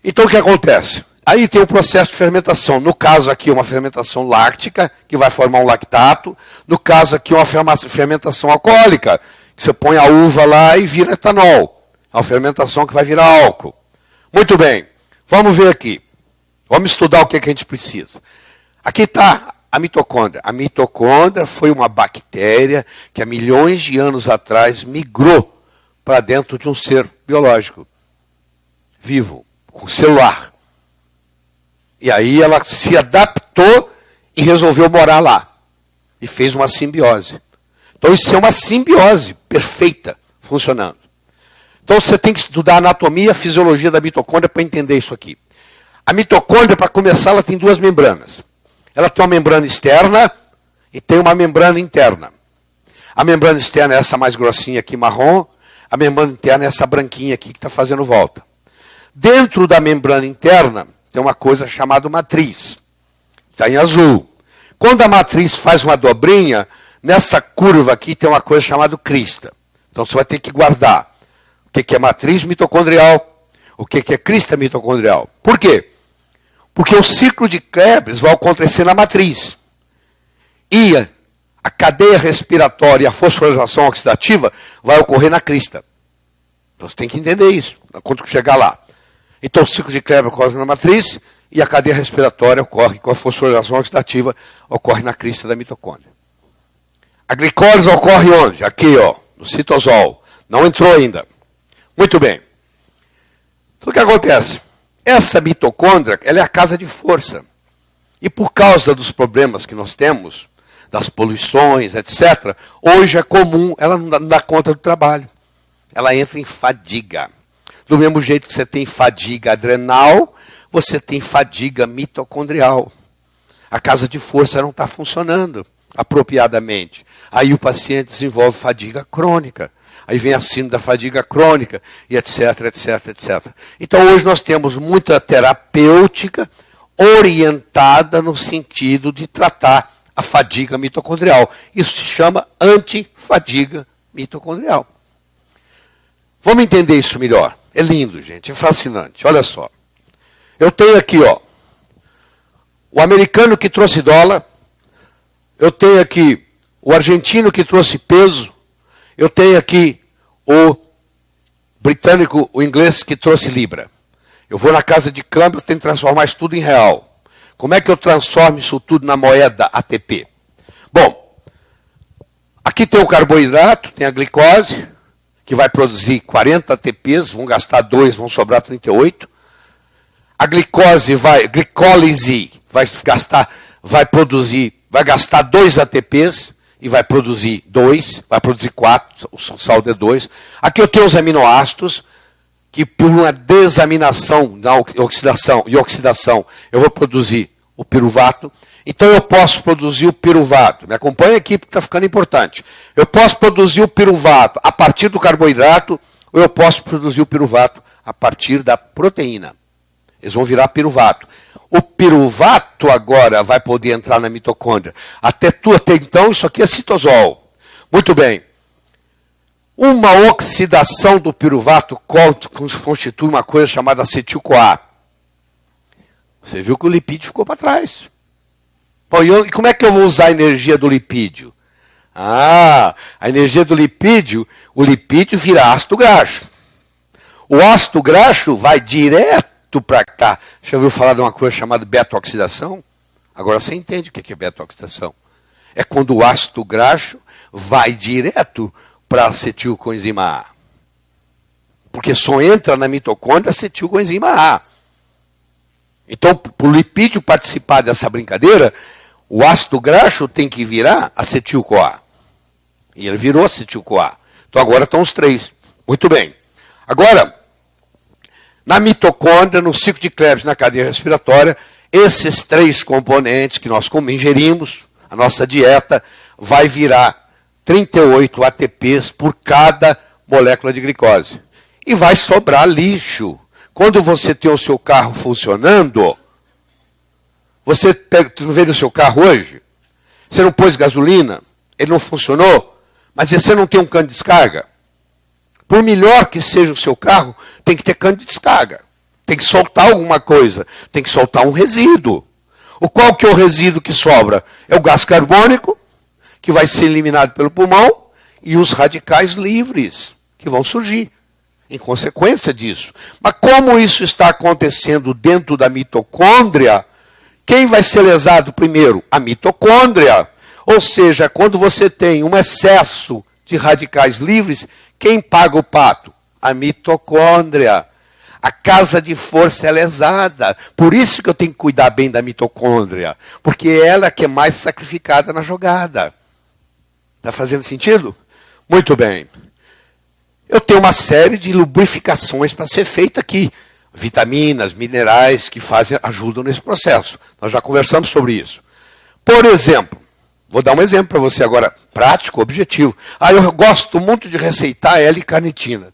[SPEAKER 1] Então o que acontece? Aí tem o processo de fermentação. No caso aqui, uma fermentação láctica, que vai formar um lactato. No caso aqui, uma fermentação alcoólica, que você põe a uva lá e vira etanol. É uma fermentação que vai virar álcool. Muito bem, vamos ver aqui. Vamos estudar o que a gente precisa. Aqui está a mitocôndria. A mitocôndria foi uma bactéria que há milhões de anos atrás migrou para dentro de um ser biológico. vivo, com celular. E aí ela se adaptou e resolveu morar lá. E fez uma simbiose. Então isso é uma simbiose perfeita, funcionando. Então você tem que estudar a anatomia e a fisiologia da mitocôndria para entender isso aqui. A mitocôndria, para começar, ela tem duas membranas. Ela tem uma membrana externa e tem uma membrana interna. A membrana externa é essa mais grossinha aqui, marrom. A membrana interna é essa branquinha aqui que está fazendo volta. Dentro da membrana interna tem uma coisa chamada matriz. Está em azul. Quando a matriz faz uma dobrinha, nessa curva aqui tem uma coisa chamada crista. Então você vai ter que guardar o que é matriz mitocondrial, o que é crista mitocondrial. Por quê? Porque o ciclo de Krebs vai acontecer na matriz. E a cadeia respiratória e a fosforilação oxidativa vai ocorrer na crista. Então você tem que entender isso, quando chegar lá. Então o ciclo de Krebs ocorre na matriz e a cadeia respiratória ocorre com a fosforilação oxidativa, ocorre na crista da mitocôndria. A glicólise ocorre onde? Aqui, ó, no citosol. Não entrou ainda. Muito bem. Então o que acontece? Essa mitocôndria, ela é a casa de força. E por causa dos problemas que nós temos, das poluições, etc., hoje é comum ela não dar conta do trabalho. Ela entra em fadiga. Do mesmo jeito que você tem fadiga adrenal, você tem fadiga mitocondrial. A casa de força não está funcionando apropriadamente. Aí o paciente desenvolve fadiga crônica. Aí vem a síndrome da fadiga crônica, e etc, etc, etc. Então hoje nós temos muita terapêutica orientada no sentido de tratar a fadiga mitocondrial. Isso se chama antifadiga mitocondrial. Vamos entender isso melhor. É lindo, gente, é fascinante. Olha só. Eu tenho aqui, ó, o americano que trouxe dólar. Eu tenho aqui o argentino que trouxe peso. Eu tenho aqui o britânico, o inglês que trouxe libra. Eu vou na casa de câmbio, eu tenho que transformar isso tudo em real. Como é que eu transformo isso tudo na moeda ATP? Bom, aqui tem o carboidrato, tem a glicose, que vai produzir 40 ATPs, vão gastar 2, vão sobrar 38. A glicólise vai gastar 2 ATPs e vai produzir 2, vai produzir 4, o saldo é 2. Aqui eu tenho os aminoácidos, que por uma desaminação na oxidação e oxidação, eu vou produzir o piruvato. Então eu posso produzir o piruvato. Me acompanha aqui porque está ficando importante. Eu posso produzir o piruvato a partir do carboidrato, ou eu posso produzir o piruvato a partir da proteína. Eles vão virar piruvato. O piruvato agora vai poder entrar na mitocôndria. Até então, isso aqui é citosol. Muito bem. Uma oxidação do piruvato constitui uma coisa chamada acetil-CoA. Você viu que o lipídio ficou para trás. Bom, e como é que eu vou usar a energia do lipídio? A energia do lipídio, o lipídio vira ácido graxo. O ácido graxo vai direto para cá. Já ouviu falar de uma coisa chamada beta-oxidação? Agora você entende o que é beta-oxidação. É quando o ácido graxo vai direto para acetilcoenzima A. Porque só entra na mitocôndria acetilcoenzima A. Então, para o lipídio participar dessa brincadeira, o ácido graxo tem que virar acetil-CoA. E ele virou acetil-CoA. Então agora estão os 3. Muito bem. Agora, na mitocôndria, no ciclo de Krebs, na cadeia respiratória, esses 3 componentes que nós ingerimos, a nossa dieta, vai virar 38 ATPs por cada molécula de glicose. E vai sobrar lixo. Quando você tem o seu carro funcionando, você não veio no seu carro hoje, você não pôs gasolina, ele não funcionou, mas você não tem um cano de descarga. Por melhor que seja o seu carro, tem que ter cano de descarga. Tem que soltar alguma coisa, tem que soltar um resíduo. Qual que é o resíduo que sobra? É o gás carbônico, que vai ser eliminado pelo pulmão, e os radicais livres, que vão surgir em consequência disso. Mas como isso está acontecendo dentro da mitocôndria, quem vai ser lesado primeiro? A mitocôndria. Ou seja, quando você tem um excesso de radicais livres, quem paga o pato? A mitocôndria. A casa de força é lesada. Por isso que eu tenho que cuidar bem da mitocôndria. Porque é ela que é mais sacrificada na jogada. Está fazendo sentido? Muito bem. Eu tenho uma série de lubrificações para ser feita aqui. Vitaminas, minerais que ajudam nesse processo. Nós já conversamos sobre isso. Por exemplo, vou dar um exemplo para você agora, prático, objetivo. Eu gosto muito de receitar L-carnitina.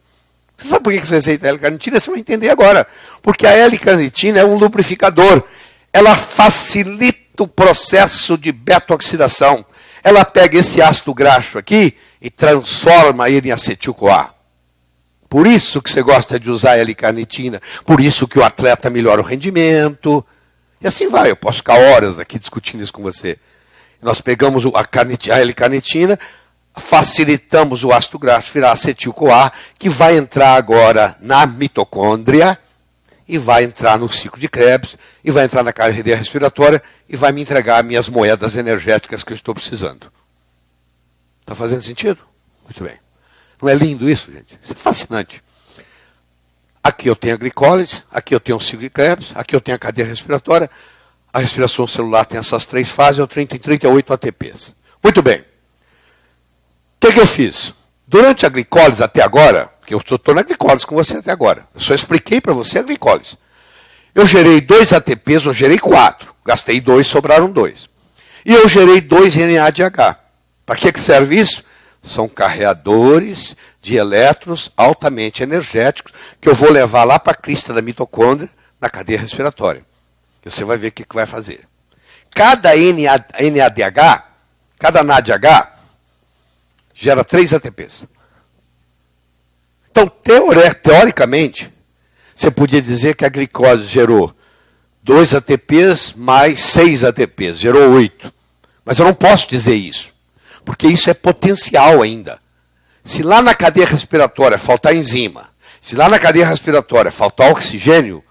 [SPEAKER 1] Você sabe por que você receita L-carnitina? Você vai entender agora. Porque a L-carnitina é um lubrificador. Ela facilita o processo de beta-oxidação. Ela pega esse ácido graxo aqui e transforma ele em acetil-CoA. Por isso que você gosta de usar L-carnitina. Por isso que o atleta melhora o rendimento. E assim vai. Eu posso ficar horas aqui discutindo isso com você. Nós pegamos a L-carnitina, facilitamos o ácido graxo, virar acetil-CoA, que vai entrar agora na mitocôndria, e vai entrar no ciclo de Krebs, e vai entrar na cadeia respiratória, e vai me entregar minhas moedas energéticas que eu estou precisando. Está fazendo sentido? Muito bem. Não é lindo isso, gente? Isso é fascinante. Aqui eu tenho a glicólise, aqui eu tenho o ciclo de Krebs, aqui eu tenho a cadeia respiratória. A respiração celular tem essas 3 fases, eu tenho 38 ATPs. Muito bem. O que eu fiz? Durante a glicólise até agora, que eu estou na glicólise com você até agora, eu só expliquei para você a glicólise. Eu gerei 2 ATPs, eu gerei 4. Gastei 2, sobraram 2. E eu gerei 2 NADH. Para que serve isso? São carreadores de elétrons altamente energéticos que eu vou levar lá para a crista da mitocôndria, na cadeia respiratória. Você vai ver o que vai fazer. Cada NADH, cada NADH, gera 3 ATPs. Então, teoricamente, você podia dizer que a glicose gerou 2 ATPs mais 6 ATPs, gerou 8. Mas eu não posso dizer isso, porque isso é potencial ainda. Se lá na cadeia respiratória faltar enzima, se lá na cadeia respiratória faltar oxigênio,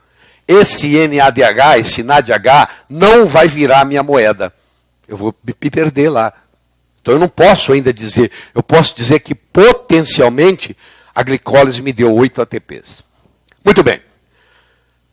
[SPEAKER 1] esse NADH, esse NADH, não vai virar a minha moeda. Eu vou me perder lá. Então eu não posso ainda dizer, eu posso dizer que potencialmente a glicólise me deu 8 ATPs. Muito bem.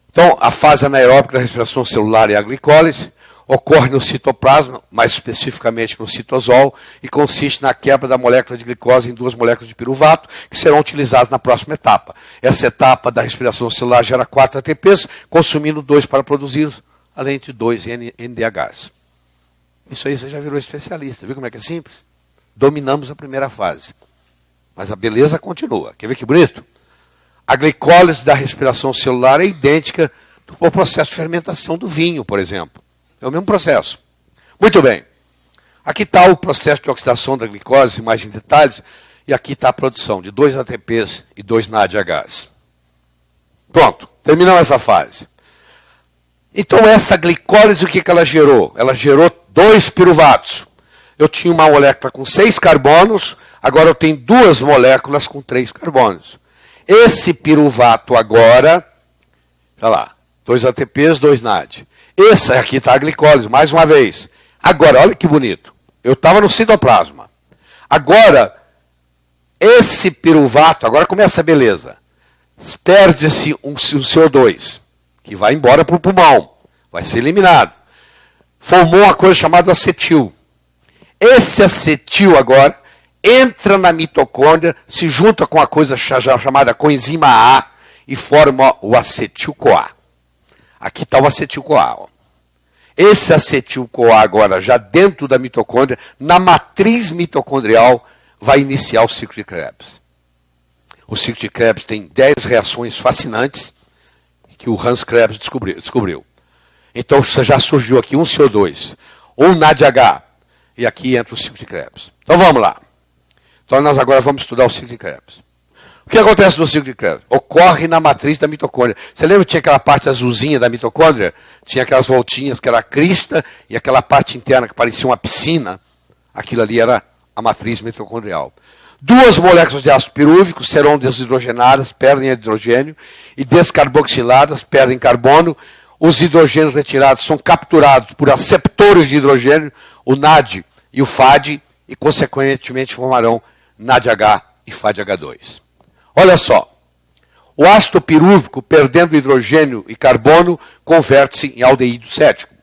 [SPEAKER 1] Então a fase anaeróbica da respiração celular é a glicólise, ocorre no citoplasma, mais especificamente no citosol, e consiste na quebra da molécula de glicose em 2 moléculas de piruvato, que serão utilizadas na próxima etapa. Essa etapa da respiração celular gera 4 ATPs, consumindo 2 para produzir, além de 2 NDHs. Isso aí você já virou especialista, viu como é que é simples? Dominamos a primeira fase. Mas a beleza continua. Quer ver que bonito? A glicólise da respiração celular é idêntica ao processo de fermentação do vinho, por exemplo. É o mesmo processo. Muito bem. Aqui está o processo de oxidação da glicose, mais em detalhes, e aqui está a produção de 2 ATPs e 2 NADHs. Pronto, terminamos essa fase. Então essa glicólise, o que ela gerou? Ela gerou 2 piruvatos. Eu tinha uma molécula com 6 carbonos, agora eu tenho 2 moléculas com 3 carbonos. Esse piruvato agora, olha lá, 2 ATPs, 2 NAD. Essa aqui está a glicólise, mais uma vez. Agora, olha que bonito. Eu estava no citoplasma. Agora, esse piruvato, agora começa a beleza. Perde-se um CO2, que vai embora para o pulmão. Vai ser eliminado. Formou uma coisa chamada acetil. Esse acetil agora entra na mitocôndria, se junta com a coisa chamada coenzima A e forma o acetil-CoA. Aqui está o acetil-CoA. Esse acetil-CoA agora, já dentro da mitocôndria, na matriz mitocondrial, vai iniciar o ciclo de Krebs. O ciclo de Krebs tem 10 reações fascinantes que o Hans Krebs descobriu. Então já surgiu aqui um CO2, um NADH, e aqui entra o ciclo de Krebs. Então vamos lá. Então nós agora vamos estudar o ciclo de Krebs. O que acontece no ciclo de Krebs? Ocorre na matriz da mitocôndria. Você lembra que tinha aquela parte azulzinha da mitocôndria? Tinha aquelas voltinhas, que era a crista, e aquela parte interna que parecia uma piscina. Aquilo ali era a matriz mitocondrial. 2 moléculas de ácido pirúvico serão desidrogenadas, perdem hidrogênio, e descarboxiladas, perdem carbono. Os hidrogênios retirados são capturados por aceptores de hidrogênio, o NAD e o FAD, e consequentemente formarão NADH e FADH2. Olha só, O ácido pirúvico, perdendo hidrogênio e carbono, converte-se em aldeído cético.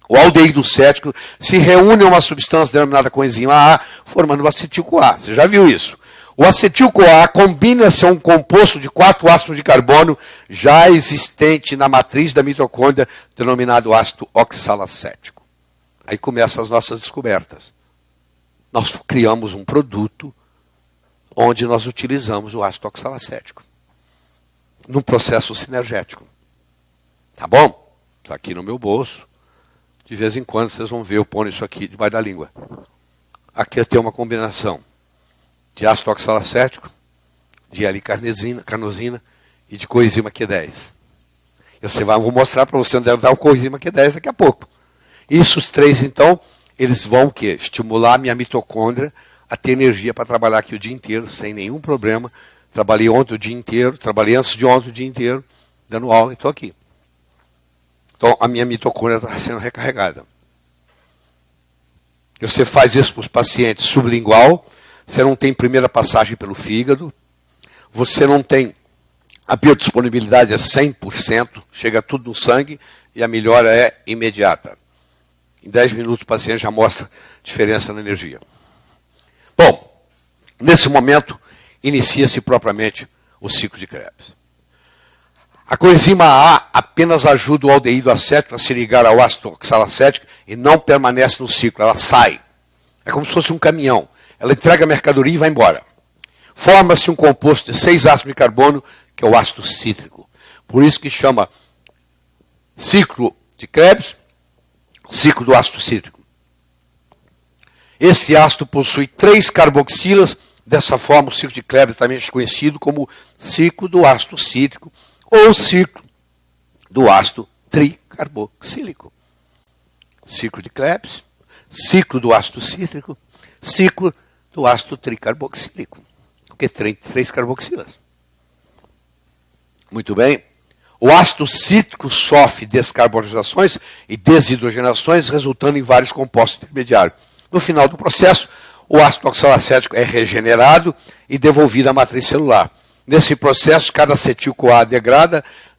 [SPEAKER 1] O aldeído cético se reúne a uma substância denominada coenzima A, formando o acetil-CoA. Você já viu isso? O acetil-CoA combina-se a um composto de 4 átomos de carbono já existente na matriz da mitocôndria, denominado ácido oxalacético. Aí começam as nossas descobertas. Nós criamos um produto onde nós utilizamos o ácido oxalacético num processo sinergético. Tá bom? Está aqui no meu bolso. De vez em quando vocês vão ver eu pondo isso aqui debaixo da língua. Aqui eu tenho uma combinação de ácido oxalacético, de L-carnosina e de coenzima Q10. Vou mostrar para você onde deve dar o coenzima Q10 daqui a pouco. Isso, os três, então, eles vão o quê? Estimular a minha mitocôndria a ter energia para trabalhar aqui o dia inteiro, sem nenhum problema. Trabalhei ontem o dia inteiro, trabalhei antes de ontem o dia inteiro, dando aula e estou aqui. Então, a minha mitocôndria está sendo recarregada. Você faz isso para os pacientes sublingual, você não tem primeira passagem pelo fígado, você não tem a biodisponibilidade é 100%, chega tudo no sangue e a melhora é imediata. Em 10 minutos o paciente já mostra diferença na energia. Bom, nesse momento inicia-se propriamente o ciclo de Krebs. A coenzima A apenas ajuda o aldeído acético a se ligar ao ácido oxalacético e não permanece no ciclo, ela sai. É como se fosse um caminhão. Ela entrega a mercadoria e vai embora. Forma-se um composto de 6 átomos de carbono, que é o ácido cítrico. Por isso que chama ciclo de Krebs, ciclo do ácido cítrico. Esse ácido possui 3 carboxilas, dessa forma o ciclo de Krebs também é conhecido como ciclo do ácido cítrico ou ciclo do ácido tricarboxílico. Ciclo de Krebs, ciclo do ácido cítrico, ciclo do ácido tricarboxílico. Porque tem 3 carboxilas. Muito bem. O ácido cítrico sofre descarbonizações e desidrogenações, resultando em vários compostos intermediários. No final do processo, o ácido oxalacético é regenerado e devolvido à matriz celular. Nesse processo, cada acetil-CoA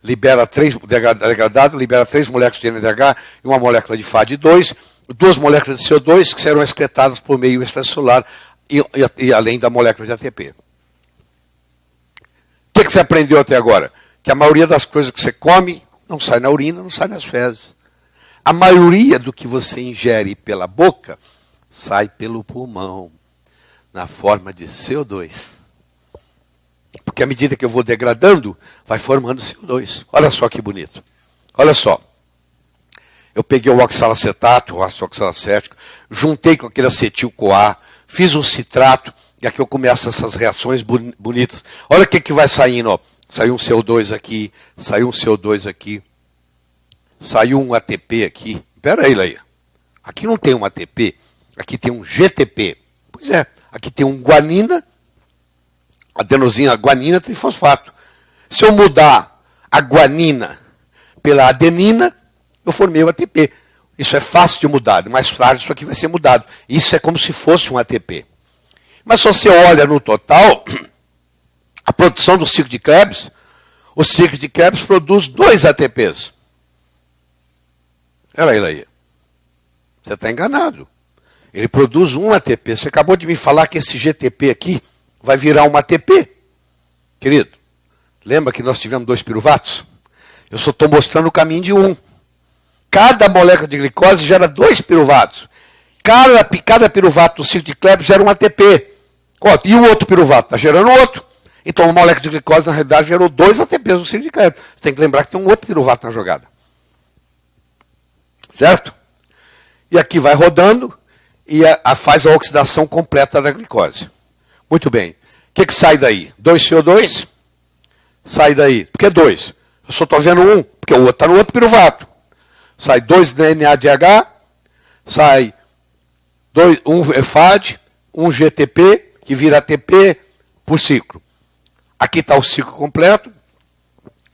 [SPEAKER 1] libera 3 moléculas de NADH e uma molécula de FAD2, 2 moléculas de CO2 que serão excretadas por meio extracelular e além da molécula de ATP. O que você aprendeu até agora? Que a maioria das coisas que você come não sai na urina, não sai nas fezes. A maioria do que você ingere pela boca sai pelo pulmão, na forma de CO2. Porque à medida que eu vou degradando, vai formando CO2. Olha só que bonito. Olha só. Eu peguei o oxalacetato, o ácido oxalacético, juntei com aquele acetil-CoA, fiz um citrato, e aqui eu começo essas reações bonitas. Olha o que vai saindo, ó. Saiu um CO2 aqui, saiu um CO2 aqui, saiu um ATP aqui. Espera aí, Leia. Aqui não tem um ATP, aqui tem um GTP. Pois é, aqui tem um guanina, adenosina, guanina, trifosfato. Se eu mudar a guanina pela adenina, eu formei o ATP. Isso é fácil de mudar, mais tarde isso aqui vai ser mudado. Isso é como se fosse um ATP. Mas se você olha no total, a produção do ciclo de Krebs, o ciclo de Krebs produz 2 ATPs. Olha aí, Laí. Você está enganado. Ele produz um ATP. Você acabou de me falar que esse GTP aqui vai virar um ATP. Querido, lembra que nós tivemos 2 piruvatos? Eu só estou mostrando o caminho de um. Cada molécula de glicose gera 2 piruvatos. Cada piruvato do ciclo de Krebs gera um ATP. E o outro piruvato está gerando outro. Então, a molécula de glicose, na realidade, gerou 2 ATPs no ciclo de Krebs. Você tem que lembrar que tem um outro piruvato na jogada. Certo? E aqui vai rodando e faz a oxidação completa da glicose. Muito bem. O que sai daí? 2 CO2? Sai daí. Por que 2? Eu só estou vendo um, porque o outro está no outro piruvato. Sai 2 NADH, sai um FAD, um GTP, que vira ATP por ciclo. Aqui está o ciclo completo,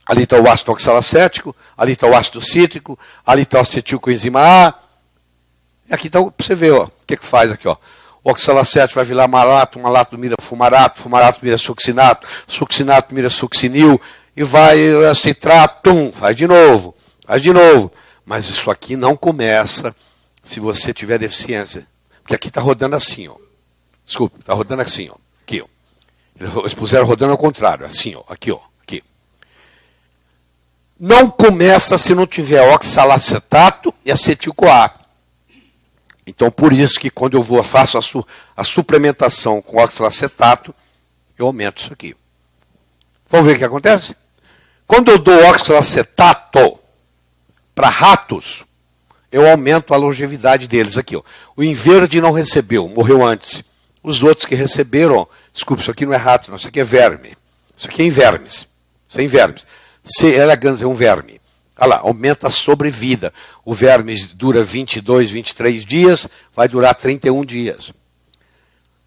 [SPEAKER 1] ali está o ácido oxalacético, ali está o ácido cítrico, ali está o acetilcoenzima A. E aqui está, para você ver, ó, o que faz aqui. Ó. O oxalacético vai virar malato, malato vira fumarato, fumarato vira succinato, succinato vira succinil, e vai citrato, faz de novo. Mas isso aqui não começa se você tiver deficiência. Porque aqui está rodando assim, ó. Desculpe, está rodando assim, ó. Aqui, ó. Eles puseram rodando ao contrário, assim, ó. Aqui, ó. Aqui. Não começa se não tiver oxalacetato e acetil-CoA. Então, por isso que quando eu faço a suplementação com oxalacetato, eu aumento isso aqui. Vamos ver o que acontece? Quando eu dou oxalacetato para ratos, eu aumento a longevidade deles aqui. Ó. O em verde não recebeu, morreu antes. Os outros que receberam, desculpa, isso aqui não é rato, não, isso aqui é verme. Isso aqui é em vermes. Isso é em vermes. C. elegans é um verme. Olha lá, aumenta a sobrevida. O verme dura 22, 23 dias, vai durar 31 dias.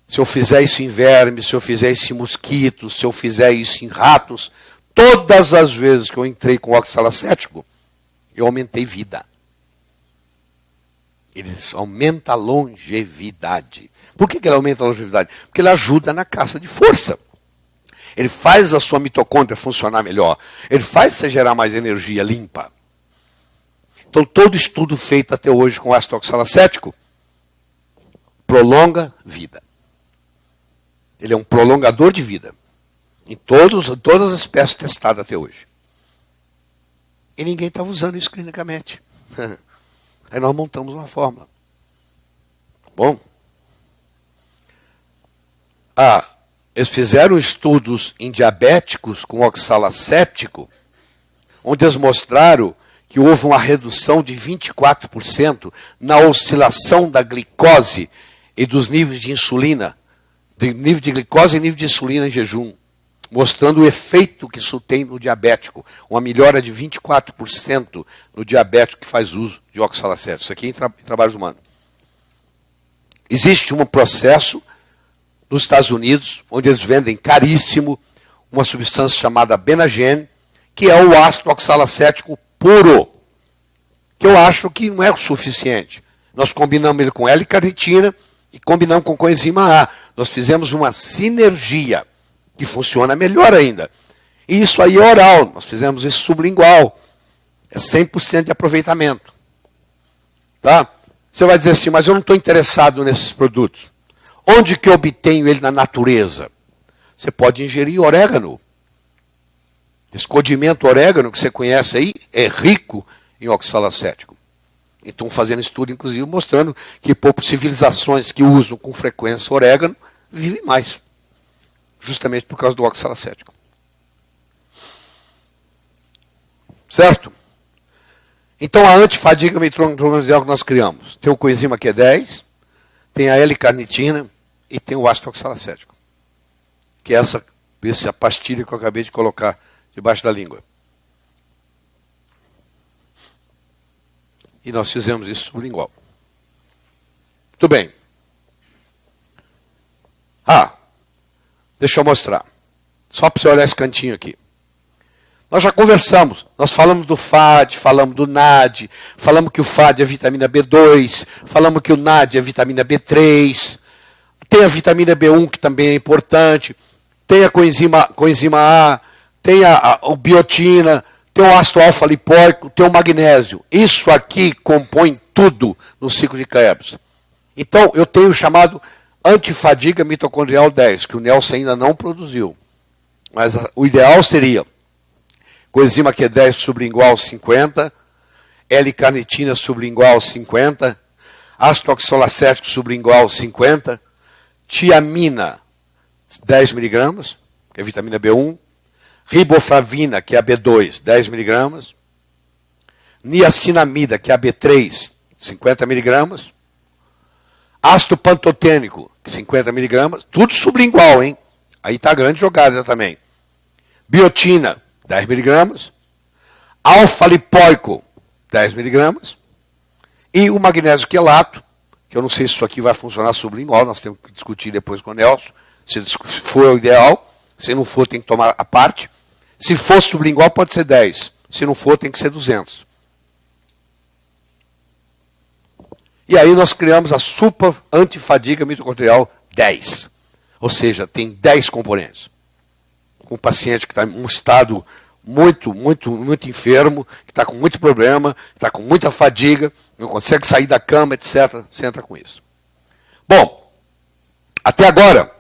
[SPEAKER 1] Se eu fizer isso em vermes, se eu fizer isso em mosquitos, se eu fizer isso em ratos, todas as vezes que eu entrei com oxalacético, eu aumentei vida. Ele aumenta a longevidade. Por que ele aumenta a longevidade? Porque ele ajuda na caça de força. Ele faz a sua mitocôndria funcionar melhor. Ele faz você gerar mais energia limpa. Então, todo estudo feito até hoje com ácido oxalacético prolonga vida. Ele é um prolongador de vida. Em todas as espécies testadas até hoje. E ninguém estava usando isso clinicamente. Aí nós montamos uma fórmula. Bom. Eles fizeram estudos em diabéticos com oxalacético, onde eles mostraram que houve uma redução de 24% na oscilação da glicose e dos níveis de insulina, de nível de glicose e nível de insulina em jejum, mostrando o efeito que isso tem no diabético, uma melhora de 24% no diabético que faz uso de oxalacético. Isso aqui em trabalhos humanos. Existe um processo nos Estados Unidos, onde eles vendem caríssimo uma substância chamada Benagen, que é o ácido oxalacético puro, que eu acho que não é o suficiente. Nós combinamos ele com L-carnitina e combinamos com coenzima A. Nós fizemos uma sinergia, que funciona melhor ainda. E isso aí é oral, nós fizemos isso sublingual. É 100% de aproveitamento. Tá? Você vai dizer assim, mas eu não estou interessado nesses produtos. Onde que eu obtenho ele na natureza? Você pode ingerir orégano. Esse condimento orégano que você conhece aí é rico em oxalacético. Então, fazendo estudo, inclusive, mostrando que civilizações que usam com frequência orégano vivem mais. Justamente por causa do oxalacético. Certo? Então, a antifadiga mitocondrial que nós criamos. Tem o coenzima Q10, tem a L-carnitina e tem o ácido oxalacético. Que é essa pastilha que eu acabei de colocar debaixo da língua. E nós fizemos isso sublingual. Muito bem. Deixa eu mostrar. Só para você olhar esse cantinho aqui. Nós já conversamos. Nós falamos do FAD, falamos do NAD, falamos que o FAD é vitamina B2, falamos que o NAD é vitamina B3, tem a vitamina B1 que também é importante, tem a coenzima A, tem a biotina, tem o ácido alfa-lipóico, tem o magnésio. Isso aqui compõe tudo no ciclo de Krebs. Então, eu tenho o chamado antifadiga mitocondrial 10, que o Nelson ainda não produziu. Mas o ideal seria coenzima Q10 sublingual 50, L-carnitina sublingual 50, ácido oxalacético sublingual 50, tiamina 10 mg, que é vitamina B1, riboflavina, que é a B2, 10 mg, niacinamida, que é a B3, 50 mg, ácido pantotênico, 50 mg, tudo sublingual, hein? Aí está a grande jogada também. Biotina, 10 mg, alfa-lipóico, 10 mg, e o magnésio quelato, que eu não sei se isso aqui vai funcionar sublingual, nós temos que discutir depois com o Nelson, se for o ideal, se não for tem que tomar a parte, se for sublingual pode ser 10, se não for tem que ser 200. E aí nós criamos a super antifadiga mitocondrial 10. Ou seja, tem 10 componentes. Um paciente que está em um estado muito enfermo, que está com muito problema, que está com muita fadiga, não consegue sair da cama, etc. Você entra com isso. Bom, até agora,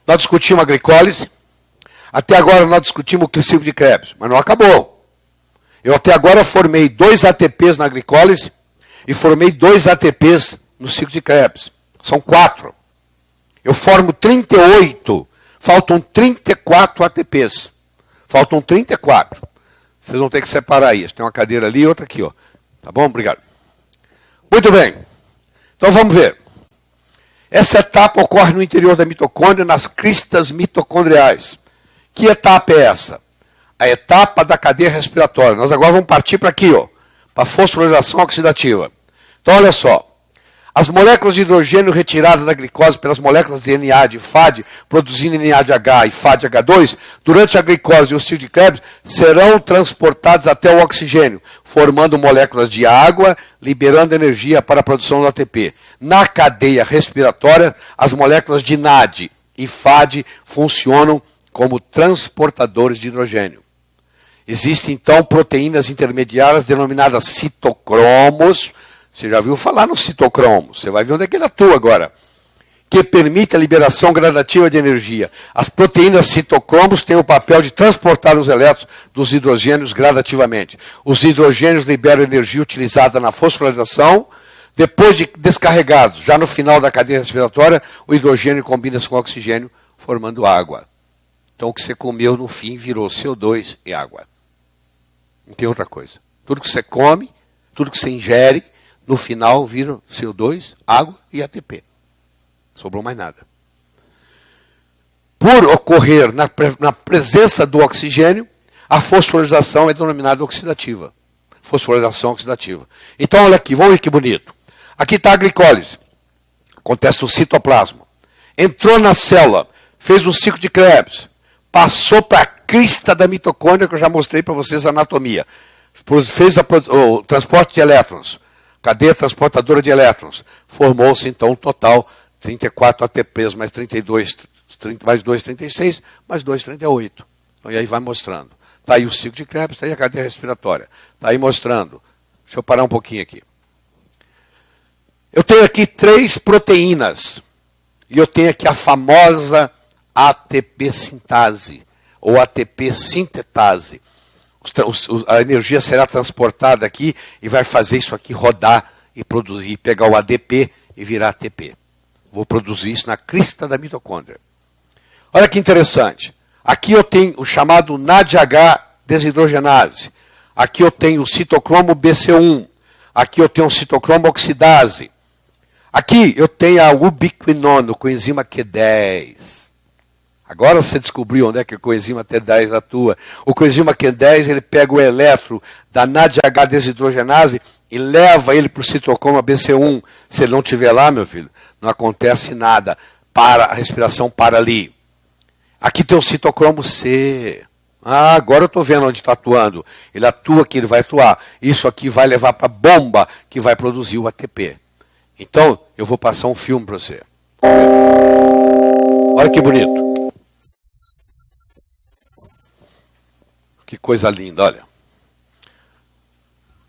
[SPEAKER 1] nós discutimos a glicólise, até agora nós discutimos o ciclo de Krebs, mas não acabou. Eu até agora formei 2 ATPs na glicólise e formei 2 ATPs no ciclo de Krebs. São 4. Eu formo 38, faltam 34 ATPs. Faltam 34. Vocês vão ter que separar isso. Tem uma cadeira ali e outra aqui, ó. Tá bom? Obrigado. Muito bem. Então vamos ver. Essa etapa ocorre no interior da mitocôndria, nas cristas mitocondriais. Que etapa é essa? A etapa da cadeia respiratória. Nós agora vamos partir para aqui, ó, para a fosforilação oxidativa. Então, olha só. As moléculas de hidrogênio retiradas da glicose pelas moléculas de NA de FAD, produzindo NADH e FADH2, durante a glicose e o ciclo de Krebs, serão transportadas até o oxigênio, formando moléculas de água, liberando energia para a produção do ATP. Na cadeia respiratória, as moléculas de NAD e FAD funcionam como transportadores de hidrogênio. Existem, então, proteínas intermediárias denominadas citocromos. Você já viu falar no citocromo, você vai ver onde é que ele atua agora. Que permite a liberação gradativa de energia. As proteínas citocromos têm o papel de transportar os elétrons dos hidrogênios gradativamente. Os hidrogênios liberam energia utilizada na fosforilação. Depois de descarregados, já no final da cadeia respiratória, o hidrogênio combina-se com o oxigênio, formando água. Então o que você comeu no fim virou CO2 e água. Não tem outra coisa. Tudo que você come, tudo que você ingere, no final viram CO2, água e ATP. Sobrou mais nada. Por ocorrer na presença do oxigênio, a fosforilação é denominada oxidativa. Fosforilação oxidativa. Então, olha aqui, vamos ver que bonito. Aqui está a glicólise. Acontece no citoplasma. Entrou na célula, fez um ciclo de Krebs, passou para a crista da mitocôndria, que eu já mostrei para vocês a anatomia. Fez o transporte de elétrons. Cadeia transportadora de elétrons. Formou-se, então, um total 34 ATPs, mais 32, mais 2, 36, mais 2, 38. Então, e aí vai mostrando. Está aí o ciclo de Krebs, está aí a cadeia respiratória. Está aí mostrando. Deixa eu parar um pouquinho aqui. Eu tenho aqui 3 proteínas. E eu tenho aqui a famosa ATP sintase, ou ATP sintetase. A energia será transportada aqui e vai fazer isso aqui rodar e produzir, pegar o ADP e virar ATP. Vou produzir isso na crista da mitocôndria. Olha que interessante. Aqui eu tenho o chamado NADH desidrogenase. Aqui eu tenho o citocromo BC1. Aqui eu tenho o citocromo oxidase. Aqui eu tenho a ubiquinona, o coenzima Q10. Agora você descobriu onde é que o coenzima T10 atua. O coenzima Q10 ele pega o elétron da NADH desidrogenase e leva ele para o citocromo BC1. Se ele não estiver lá, meu filho, não acontece nada. A respiração para ali. Aqui tem o citocromo C. Ah, agora eu estou vendo onde está atuando. Ele atua aqui, ele vai atuar. Isso aqui vai levar para a bomba que vai produzir o ATP. Então, eu vou passar um filme para você. Olha que bonito. Que coisa linda, olha.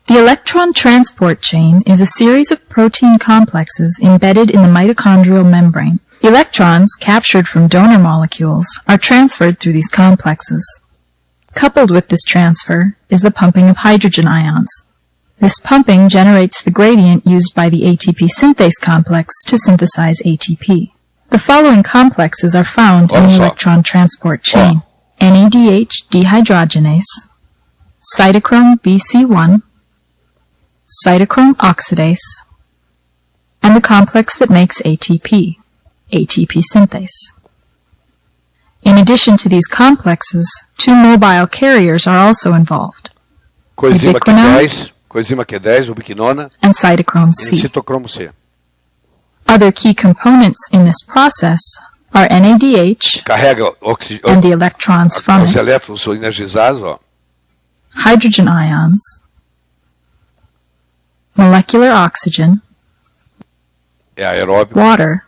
[SPEAKER 2] The electron transport chain is a series of protein complexes embedded in the mitochondrial membrane. Electrons captured from donor molecules are transferred through these complexes. Coupled with this transfer is the pumping of hydrogen ions. This pumping generates the gradient used by the ATP synthase complex to synthesize ATP. The following complexes are found in the electron transport chain. NADH dehydrogenase, cytochrome BC1, cytochrome oxidase, and the complex that makes ATP, ATP synthase. In addition to these complexes, 2 mobile carriers are also involved.
[SPEAKER 1] Coenzima Q10, ubiquinona,
[SPEAKER 2] and cytochrome
[SPEAKER 1] e
[SPEAKER 2] C.
[SPEAKER 1] citocromo C.
[SPEAKER 2] Other key components in this process are NADH
[SPEAKER 1] Carrega
[SPEAKER 2] and the electrons from
[SPEAKER 1] os
[SPEAKER 2] it,
[SPEAKER 1] elétrons são energizados, ó.
[SPEAKER 2] hydrogen ions, molecular oxygen,
[SPEAKER 1] é aeróbico,
[SPEAKER 2] water,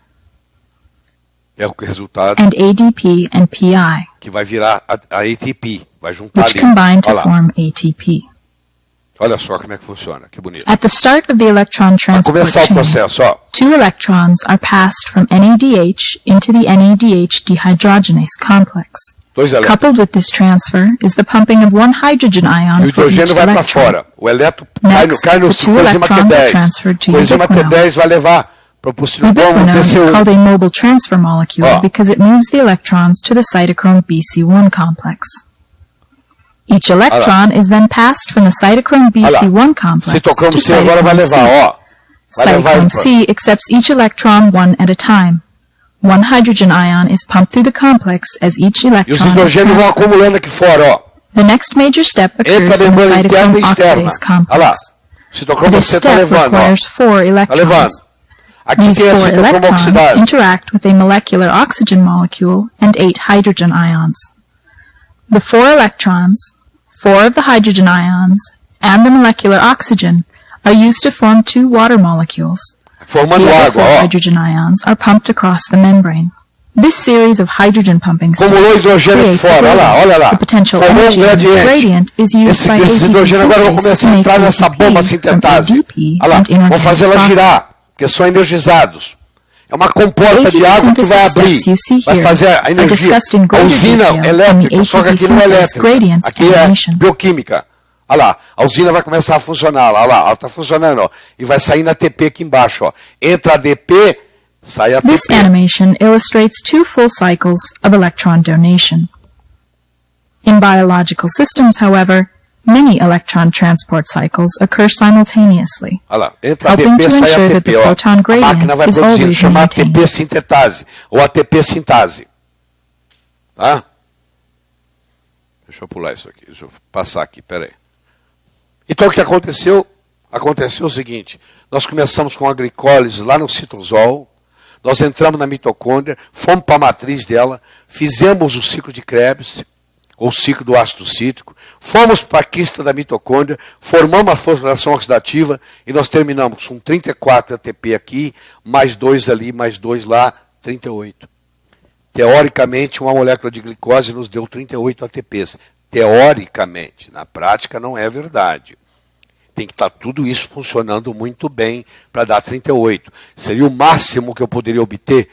[SPEAKER 1] é o resultado
[SPEAKER 2] and ADP and PI,
[SPEAKER 1] que vai virar a ATP, vai juntar
[SPEAKER 2] which
[SPEAKER 1] ali.
[SPEAKER 2] combine to
[SPEAKER 1] Olha lá,
[SPEAKER 2] form ATP.
[SPEAKER 1] olha só como é que funciona, que bonito.
[SPEAKER 2] At the start of the electron
[SPEAKER 1] Vai
[SPEAKER 2] transport
[SPEAKER 1] começar o
[SPEAKER 2] chain,
[SPEAKER 1] processo, ó.
[SPEAKER 2] 2 electrons are passed from NADH into the NADH dehydrogenase complex.
[SPEAKER 1] 2 elétrons.
[SPEAKER 2] Coupled with this transfer is the pumping of 1 hydrogen
[SPEAKER 1] E o
[SPEAKER 2] ion for each
[SPEAKER 1] hidrogênio vai para
[SPEAKER 2] electron.
[SPEAKER 1] fora. O elétron
[SPEAKER 2] Next,
[SPEAKER 1] cai no
[SPEAKER 2] the 2
[SPEAKER 1] coenzima
[SPEAKER 2] electrons are
[SPEAKER 1] Q10.
[SPEAKER 2] transferred to
[SPEAKER 1] O coenzima
[SPEAKER 2] ubiquinone.
[SPEAKER 1] Q10 vai levar para o
[SPEAKER 2] Ubiquinone is
[SPEAKER 1] BC1.
[SPEAKER 2] called a mobile transfer molecule
[SPEAKER 1] Oh.
[SPEAKER 2] because it moves the electrons to the cytochrome BC1 complex. Each electron is then passed from the cytochrome BC1 complex
[SPEAKER 1] Citocromo
[SPEAKER 2] to
[SPEAKER 1] C agora vai
[SPEAKER 2] cytochrome C.
[SPEAKER 1] levar, ó. Vai levar
[SPEAKER 2] Cytochrome
[SPEAKER 1] ele
[SPEAKER 2] C accepts each electron one at a time. 1 hydrogen ion is pumped through the complex as each
[SPEAKER 1] E os
[SPEAKER 2] electron is
[SPEAKER 1] hidrogênios vão
[SPEAKER 2] transferred.
[SPEAKER 1] acumulando aqui fora, ó.
[SPEAKER 2] The next major step
[SPEAKER 1] Entra
[SPEAKER 2] occurs
[SPEAKER 1] a
[SPEAKER 2] in the
[SPEAKER 1] membrana interna
[SPEAKER 2] cytochrome
[SPEAKER 1] e externa.
[SPEAKER 2] oxidase
[SPEAKER 1] Olha lá.
[SPEAKER 2] complex.
[SPEAKER 1] O citocromo
[SPEAKER 2] This
[SPEAKER 1] C está
[SPEAKER 2] step
[SPEAKER 1] levando, ó.
[SPEAKER 2] requires 4
[SPEAKER 1] Está levando.
[SPEAKER 2] electrons.
[SPEAKER 1] Aqui
[SPEAKER 2] These
[SPEAKER 1] tem a
[SPEAKER 2] 4
[SPEAKER 1] citocromo
[SPEAKER 2] electrons
[SPEAKER 1] oxidase.
[SPEAKER 2] interact with a molecular oxygen molecule and 8 hydrogen ions. The 4 electrons, 4 of the hydrogen ions, and the molecular oxygen are used to form 2 water molecules.
[SPEAKER 1] Formando
[SPEAKER 2] The other 4
[SPEAKER 1] água, ó.
[SPEAKER 2] hydrogen ions are pumped across the membrane. This series of hydrogen pumping
[SPEAKER 1] Acumulou
[SPEAKER 2] steps
[SPEAKER 1] hidrogênio aqui
[SPEAKER 2] creates a
[SPEAKER 1] fora, olha lá, olha lá.
[SPEAKER 2] The potential
[SPEAKER 1] Formou
[SPEAKER 2] energy in this gradient is used
[SPEAKER 1] Esse
[SPEAKER 2] by ATP
[SPEAKER 1] hidrogênio agora vai
[SPEAKER 2] synthase
[SPEAKER 1] começar
[SPEAKER 2] to
[SPEAKER 1] a
[SPEAKER 2] make
[SPEAKER 1] entrar nessa
[SPEAKER 2] ATP
[SPEAKER 1] bomba
[SPEAKER 2] from
[SPEAKER 1] sintetase.
[SPEAKER 2] ADP
[SPEAKER 1] Olha lá,
[SPEAKER 2] and
[SPEAKER 1] vamos
[SPEAKER 2] inorganic
[SPEAKER 1] fazer ela
[SPEAKER 2] phosphate.
[SPEAKER 1] girar, porque são energizados. É uma comporta de
[SPEAKER 2] ATP
[SPEAKER 1] água que vai
[SPEAKER 2] synthesis
[SPEAKER 1] abrir,
[SPEAKER 2] steps you see
[SPEAKER 1] vai
[SPEAKER 2] here
[SPEAKER 1] fazer a
[SPEAKER 2] are
[SPEAKER 1] energia.
[SPEAKER 2] discussed in
[SPEAKER 1] A
[SPEAKER 2] greater
[SPEAKER 1] usina
[SPEAKER 2] detail in
[SPEAKER 1] elétrica,
[SPEAKER 2] the
[SPEAKER 1] só que
[SPEAKER 2] ATP
[SPEAKER 1] aqui não é
[SPEAKER 2] synthesis
[SPEAKER 1] elétrica,
[SPEAKER 2] gradients
[SPEAKER 1] aqui é
[SPEAKER 2] animation.
[SPEAKER 1] bioquímica. Olha lá, a usina vai começar a funcionar, olha lá, ela está funcionando, ó, e vai sair na ATP aqui embaixo, ó. Entra ADP, sai ATP.
[SPEAKER 2] This animation illustrates 2 full cycles of electron donation. In biological systems, however, many electron transport cycles occur simultaneously.
[SPEAKER 1] Olha lá, entra
[SPEAKER 2] Helping
[SPEAKER 1] ADP,
[SPEAKER 2] to
[SPEAKER 1] sai
[SPEAKER 2] ensure that
[SPEAKER 1] ATP,
[SPEAKER 2] the
[SPEAKER 1] ó.
[SPEAKER 2] proton
[SPEAKER 1] A
[SPEAKER 2] gradient
[SPEAKER 1] máquina vai
[SPEAKER 2] is
[SPEAKER 1] produzindo,
[SPEAKER 2] always
[SPEAKER 1] chama
[SPEAKER 2] maintained.
[SPEAKER 1] ATP sintetase, ou ATP sintase. Tá? Deixa eu pular isso aqui, deixa eu passar aqui, peraí. Então o que aconteceu? Aconteceu o seguinte, nós começamos com a glicólise lá no citosol, nós entramos na mitocôndria, fomos para a matriz dela, fizemos o ciclo de Krebs, ou ciclo do ácido cítrico, fomos para a quista da mitocôndria, formamos a fosforilação oxidativa e nós terminamos com 34 ATP aqui, mais 2 ali, mais 2 lá, 38. Teoricamente, uma molécula de glicose nos deu 38 ATPs. Teoricamente, na prática não é verdade. Tem que estar tudo isso funcionando muito bem para dar 38. Seria o máximo que eu poderia obter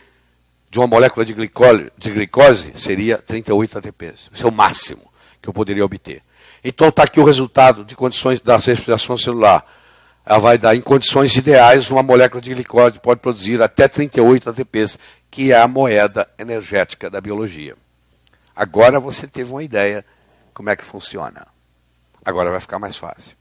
[SPEAKER 1] de uma molécula de glicose, seria 38 ATPs. Esse é o máximo que eu poderia obter. Então está aqui o resultado de condições da respiração celular. Ela vai dar, em condições ideais, uma molécula de glicose pode produzir até 38 ATPs, que é a moeda energética da biologia. Agora você teve uma ideia como é que funciona. Agora vai ficar mais fácil.